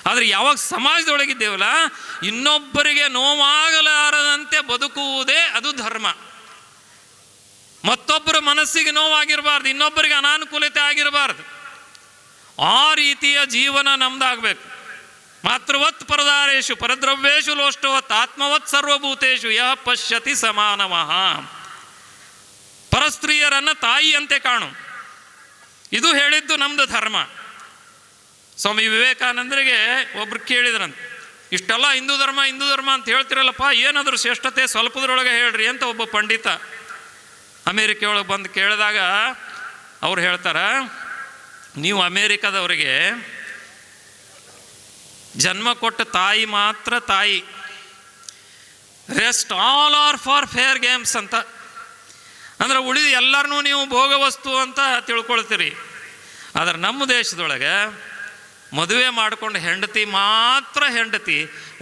ಆದರೆ ಯಾವಾಗ ಸಮಾಜದೊಳಗಿದ್ದೇವಲ್ಲ, ಇನ್ನೊಬ್ಬರಿಗೆ ನೋವಾಗಲಾರದಂತೆ ಬದುಕುವುದೇ ಅದು ಧರ್ಮ. ಮತ್ತೊಬ್ಬರ ಮನಸ್ಸಿಗೆ ನೋವಾಗಿರಬಾರ್ದು, ಇನ್ನೊಬ್ಬರಿಗೆ ಅನಾನುಕೂಲತೆ ಆಗಿರಬಾರ್ದು. ಆ ರೀತಿಯ ಜೀವನ ನಮ್ದಾಗಬೇಕು. ಮಾತೃವತ್ ಪರದಾರೇಶು ಪರದ್ರವ್ಯೇಶು ಲೋಷ್ಟವತ್ ಆತ್ಮವತ್ ಸರ್ವಭೂತೇಶು ಯಃ ಪಶ್ಯತಿ ಸಮಾನಮಃ. ಪರಸ್ತ್ರೀಯರನ್ನು ತಾಯಿಯಂತೆ ಕಾಣು, ಇದು ಹೇಳಿದ್ದು ನಮ್ಮದು ಧರ್ಮ. ಸ್ವಾಮಿ ವಿವೇಕಾನಂದರಿಗೆ ಒಬ್ರು ಕೇಳಿದ್ರಂತೆ, ಇಷ್ಟೆಲ್ಲ ಹಿಂದೂ ಧರ್ಮ ಅಂತ ಹೇಳ್ತಿರಲ್ಲಪ್ಪ, ಏನಾದರೂ ಶ್ರೇಷ್ಠತೆ ಸ್ವಲ್ಪದ್ರೊಳಗೆ ಹೇಳ್ರಿ ಅಂತ ಒಬ್ಬ ಪಂಡಿತ ಅಮೇರಿಕೆ ಒಳಗೆ ಬಂದು ಕೇಳಿದಾಗ ಅವ್ರು ಹೇಳ್ತಾರ, ನೀವು ಅಮೇರಿಕಾದವರಿಗೆ ಜನ್ಮ ಕೊಟ್ಟ ತಾಯಿ ಮಾತ್ರ ತಾಯಿ, rest all are for fair games ಅಂತ. ಅಂದ್ರೆ ಉಳಿದು ಎಲ್ಲರನ್ನೂ ನೀವು ಭೋಗ ವಸ್ತು ಅಂತ ತಿಳ್ಕೊಳ್ತೀರಿ. ಆದರೆ ನಮ್ಮ ದೇಶದೊಳಗೆ ಮದುವೆ ಮಾಡ್ಕೊಂಡು ಹೆಂಡತಿ ಮಾತ್ರ ಹೆಂಡತಿ,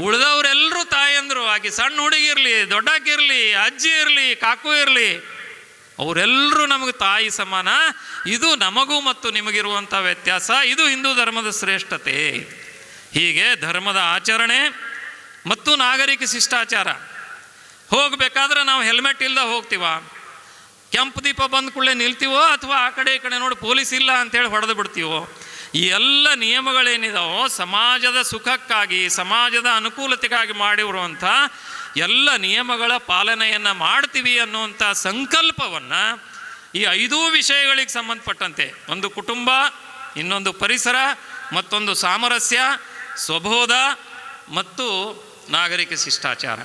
ಉಳಿದವರೆಲ್ಲರೂ ತಾಯಿ ಅಂದರು. ಆಕೆ ಸಣ್ಣ ಹುಡುಗಿರಲಿ, ದೊಡ್ಡಾಕಿರಲಿ, ಅಜ್ಜಿ ಇರಲಿ, ಕಾಕು ಇರಲಿ, ಅವರೆಲ್ಲರೂ ನಮಗೆ ತಾಯಿ ಸಮಾನ. ಇದು ನಮಗೂ ಮತ್ತು ನಿಮಗಿರುವಂಥ ವ್ಯತ್ಯಾಸ. ಇದು ಹಿಂದೂ ಧರ್ಮದ ಶ್ರೇಷ್ಠತೆ. ಹೀಗೆ ಧರ್ಮದ ಆಚರಣೆ ಮತ್ತು ನಾಗರಿಕ ಶಿಷ್ಟಾಚಾರ. ಹೋಗಬೇಕಾದ್ರೆ ನಾವು ಹೆಲ್ಮೆಟ್ ಇಲ್ಲದೆ ಹೋಗ್ತೀವ, ಕೆಂಪು ದೀಪ ಬಂದ ಕೂಡಲೇ ನಿಲ್ತೀವೋ, ಅಥವಾ ಆ ಕಡೆ ಈ ಕಡೆ ನೋಡಿ ಪೊಲೀಸ್ ಇಲ್ಲ ಅಂತೇಳಿ ಹೊಡೆದು ಬಿಡ್ತೀವೋ. ಈ ಎಲ್ಲ ನಿಯಮಗಳೇನಿದಾವೋ ಸಮಾಜದ ಸುಖಕ್ಕಾಗಿ, ಸಮಾಜದ ಅನುಕೂಲತೆಗಾಗಿ ಮಾಡಿರುವಂಥ ಎಲ್ಲ ನಿಯಮಗಳ ಪಾಲನೆಯನ್ನು ಮಾಡ್ತೀವಿ ಅನ್ನುವಂಥ ಸಂಕಲ್ಪವನ್ನು ಈ 5 ವಿಷಯಗಳಿಗೆ ಸಂಬಂಧಪಟ್ಟಂತೆ, ಒಂದು ಕುಟುಂಬ, ಇನ್ನೊಂದು ಪರಿಸರ, ಮತ್ತೊಂದು ಸಾಮರಸ್ಯ, ಸ್ವಬೋಧ ಮತ್ತು ನಾಗರಿಕ ಶಿಷ್ಟಾಚಾರ,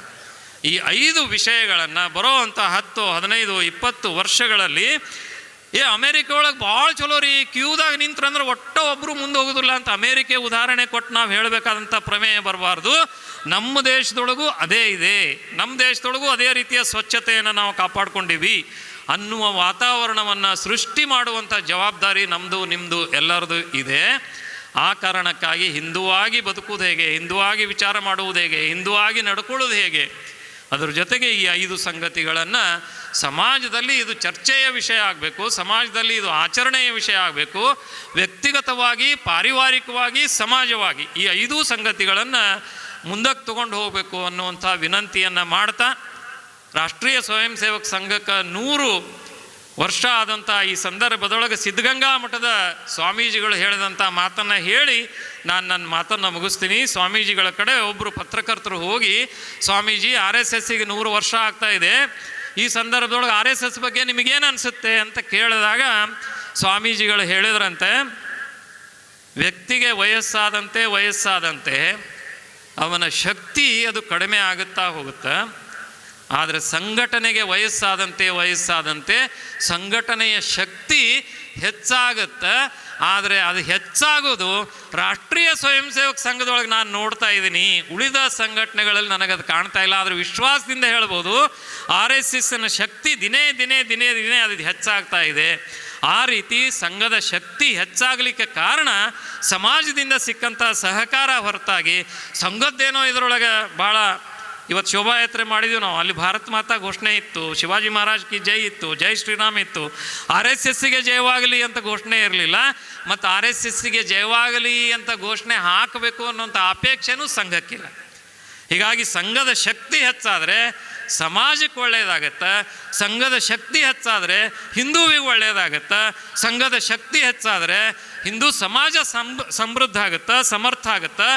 ಈ 5 ವಿಷಯಗಳನ್ನು ಬರೋವಂಥ 10, 15, 20 ವರ್ಷಗಳಲ್ಲಿ ಅಮೇರಿಕೆ ಒಳಗೆ ಭಾಳ ಚಲೋ ರೀ, ಕ್ಯೂದಾಗ ನಿಂತ್ರಂದ್ರೆ ಒಬ್ಬರು ಮುಂದೆ ಹೋಗೋದಿಲ್ಲ ಅಂತ ಅಮೇರಿಕೆ ಉದಾಹರಣೆ ಕೊಟ್ಟು ನಾವು ಹೇಳಬೇಕಾದಂಥ ಪ್ರಮೇಯ ಬರಬಾರ್ದು. ನಮ್ಮ ದೇಶದೊಳಗೂ ಅದೇ ಇದೆ, ನಮ್ಮ ದೇಶದೊಳಗೂ ಅದೇ ರೀತಿಯ ಸ್ವಚ್ಛತೆಯನ್ನು ನಾವು ಕಾಪಾಡ್ಕೊಂಡಿವಿ ಅನ್ನುವ ವಾತಾವರಣವನ್ನು ಸೃಷ್ಟಿ ಮಾಡುವಂಥ ಜವಾಬ್ದಾರಿ ನಮ್ಮದು, ನಿಮ್ಮದು, ಎಲ್ಲರದು ಇದೆ. ಆ ಕಾರಣಕ್ಕಾಗಿ ಹಿಂದುವಾಗಿ ಬದುಕುವುದು ಹೇಗೆ, ಹಿಂದುವಾಗಿ ವಿಚಾರ ಮಾಡುವುದು ಹೇಗೆ, ಹಿಂದುವಾಗಿ ನಡ್ಕೊಳ್ಳೋದು ಹೇಗೆ, ಅದರ ಜೊತೆಗೆ ಈ 5 ಸಂಗತಿಗಳನ್ನು ಸಮಾಜದಲ್ಲಿ ಇದು ಚರ್ಚೆಯ ವಿಷಯ ಆಗಬೇಕು, ಸಮಾಜದಲ್ಲಿ ಇದು ಆಚರಣೆಯ ವಿಷಯ ಆಗಬೇಕು. ವ್ಯಕ್ತಿಗತವಾಗಿ, ಪಾರಿವಾರಿಕವಾಗಿ, ಸಮಾಜವಾಗಿ ಈ 5 ಸಂಗತಿಗಳನ್ನು ಮುಂದಕ್ಕೆ ತೊಗೊಂಡು ಹೋಗಬೇಕು ಅನ್ನುವಂಥ ವಿನಂತಿಯನ್ನು ಮಾಡ್ತಾ, ರಾಷ್ಟ್ರೀಯ ಸ್ವಯಂ ಸೇವಕ ಸಂಘಕ್ಕೆ 100 ವರ್ಷ ಆದಂಥ ಈ ಸಂದರ್ಭದೊಳಗೆ ಸಿದ್ಧಗಂಗಾ ಮಠದ ಸ್ವಾಮೀಜಿಗಳು ಹೇಳಿದಂಥ ಮಾತನ್ನು ಹೇಳಿ ನಾನು ನನ್ನ ಮಾತನ್ನು ಮುಗಿಸ್ತೀನಿ. ಸ್ವಾಮೀಜಿಗಳ ಕಡೆ ಒಬ್ಬರು ಪತ್ರಕರ್ತರು ಹೋಗಿ, ಸ್ವಾಮೀಜಿ RSSಗೆ 100 ವರ್ಷ ಆಗ್ತಾ ಇದೆ, ಈ ಸಂದರ್ಭದೊಳಗೆ RSS ಬಗ್ಗೆ ನಿಮಗೇನು ಅನಿಸುತ್ತೆ ಅಂತ ಕೇಳಿದಾಗ ಸ್ವಾಮೀಜಿಗಳು ಹೇಳಿದ್ರಂತೆ, ವ್ಯಕ್ತಿಗೆ ವಯಸ್ಸಾದಂತೆ ಅವನ ಶಕ್ತಿ ಅದು ಕಡಿಮೆ ಆಗುತ್ತಾ ಹೋಗುತ್ತೆ, ಆದರೆ ಸಂಘಟನೆಗೆ ವಯಸ್ಸಾದಂತೆ ಸಂಘಟನೆಯ ಶಕ್ತಿ ಹೆಚ್ಚಾಗುತ್ತೆ. ಆದರೆ ಅದು ಹೆಚ್ಚಾಗೋದು ರಾಷ್ಟ್ರೀಯ ಸ್ವಯಂ ಸೇವಕ ಸಂಘದೊಳಗೆ ನಾನು ನೋಡ್ತಾ ಇದ್ದೀನಿ, ಉಳಿದ ಸಂಘಟನೆಗಳಲ್ಲಿ ನನಗದು ಕಾಣ್ತಾ ಇಲ್ಲ. ಆದರೆ ವಿಶ್ವಾಸದಿಂದ ಹೇಳ್ಬೋದು, RSSನ ಶಕ್ತಿ ದಿನೇ ಅದು ಹೆಚ್ಚಾಗ್ತಾ ಇದೆ. ಆ ರೀತಿ ಸಂಘದ ಶಕ್ತಿ ಹೆಚ್ಚಾಗಲಿಕ್ಕೆ ಕಾರಣ ಸಮಾಜದಿಂದ ಸಿಕ್ಕಂಥ ಸಹಕಾರ ಹೊರತಾಗಿ ಸಂಘದ್ದೇನೋ ಇದರೊಳಗೆ ಭಾಳ. ಇವತ್ತು ಶೋಭಾಯಾತ್ರೆ ಮಾಡಿದ್ವಿ ನಾವು, ಅಲ್ಲಿ ಭಾರತ್ ಮಾತಾ ಘೋಷಣೆ ಇತ್ತು, ಶಿವಾಜಿ ಮಹಾರಾಜ್ ಕಿ ಜೈ ಇತ್ತು, ಜೈ ಶ್ರೀರಾಮ್ ಇತ್ತು. RSSಗೆ ಜಯವಾಗಲಿ ಅಂತ ಘೋಷಣೆ ಇರಲಿಲ್ಲ, ಮತ್ತು RSSಗೆ ಜಯವಾಗಲಿ ಅಂತ ಘೋಷಣೆ ಹಾಕಬೇಕು ಅನ್ನೋಂಥ ಅಪೇಕ್ಷೆನೂ ಸಂಘಕ್ಕಿಲ್ಲ. ಹೀಗಾಗಿ ಸಂಘದ ಶಕ್ತಿ ಹೆಚ್ಚಾದರೆ ಸಮಾಜಕ್ಕೆ ಒಳ್ಳೆಯದಾಗತ್ತೆ, ಸಂಘದ ಶಕ್ತಿ ಹೆಚ್ಚಾದರೆ ಹಿಂದೂವಿಗೆ ಒಳ್ಳೆಯದಾಗತ್ತೆ, ಸಂಘದ ಶಕ್ತಿ ಹೆಚ್ಚಾದರೆ ಹಿಂದೂ ಸಮಾಜ ಸಮೃದ್ಧ ಆಗುತ್ತೆ, ಸಮರ್ಥ ಆಗುತ್ತೆ.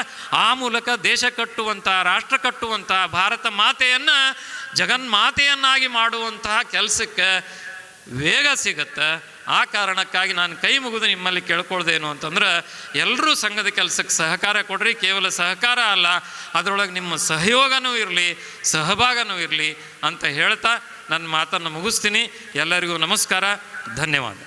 ಆ ಮೂಲಕ ದೇಶ ಕಟ್ಟುವಂಥ, ರಾಷ್ಟ್ರ ಕಟ್ಟುವಂಥ, ಭಾರತ ಮಾತೆಯನ್ನು ಜಗನ್ಮಾತೆಯನ್ನಾಗಿ ಮಾಡುವಂತಹ ಕೆಲಸಕ್ಕೆ ವೇಗ ಸಿಗುತ್ತೆ. ಆ ಕಾರಣಕ್ಕಾಗಿ ನಾನು ಕೈ ಮುಗಿದು ನಿಮ್ಮಲ್ಲಿ ಕೇಳ್ಕೊಳ್ದೇನು ಅಂತಂದ್ರೆ, ಎಲ್ಲರೂ ಸಂಘದ ಕೆಲಸಕ್ಕೆ ಸಹಕಾರ ಕೊಡ್ರಿ. ಕೇವಲ ಸಹಕಾರ ಅಲ್ಲ, ಅದರೊಳಗೆ ನಿಮ್ಮ ಸಹಯೋಗನೂ ಇರಲಿ, ಸಹಭಾಗನೂ ಇರಲಿ ಅಂತ ಹೇಳ್ತಾ ನನ್ನ ಮಾತನ್ನು ಮುಗಿಸ್ತೀನಿ. ಎಲ್ಲರಿಗೂ ನಮಸ್ಕಾರ, ಧನ್ಯವಾದ.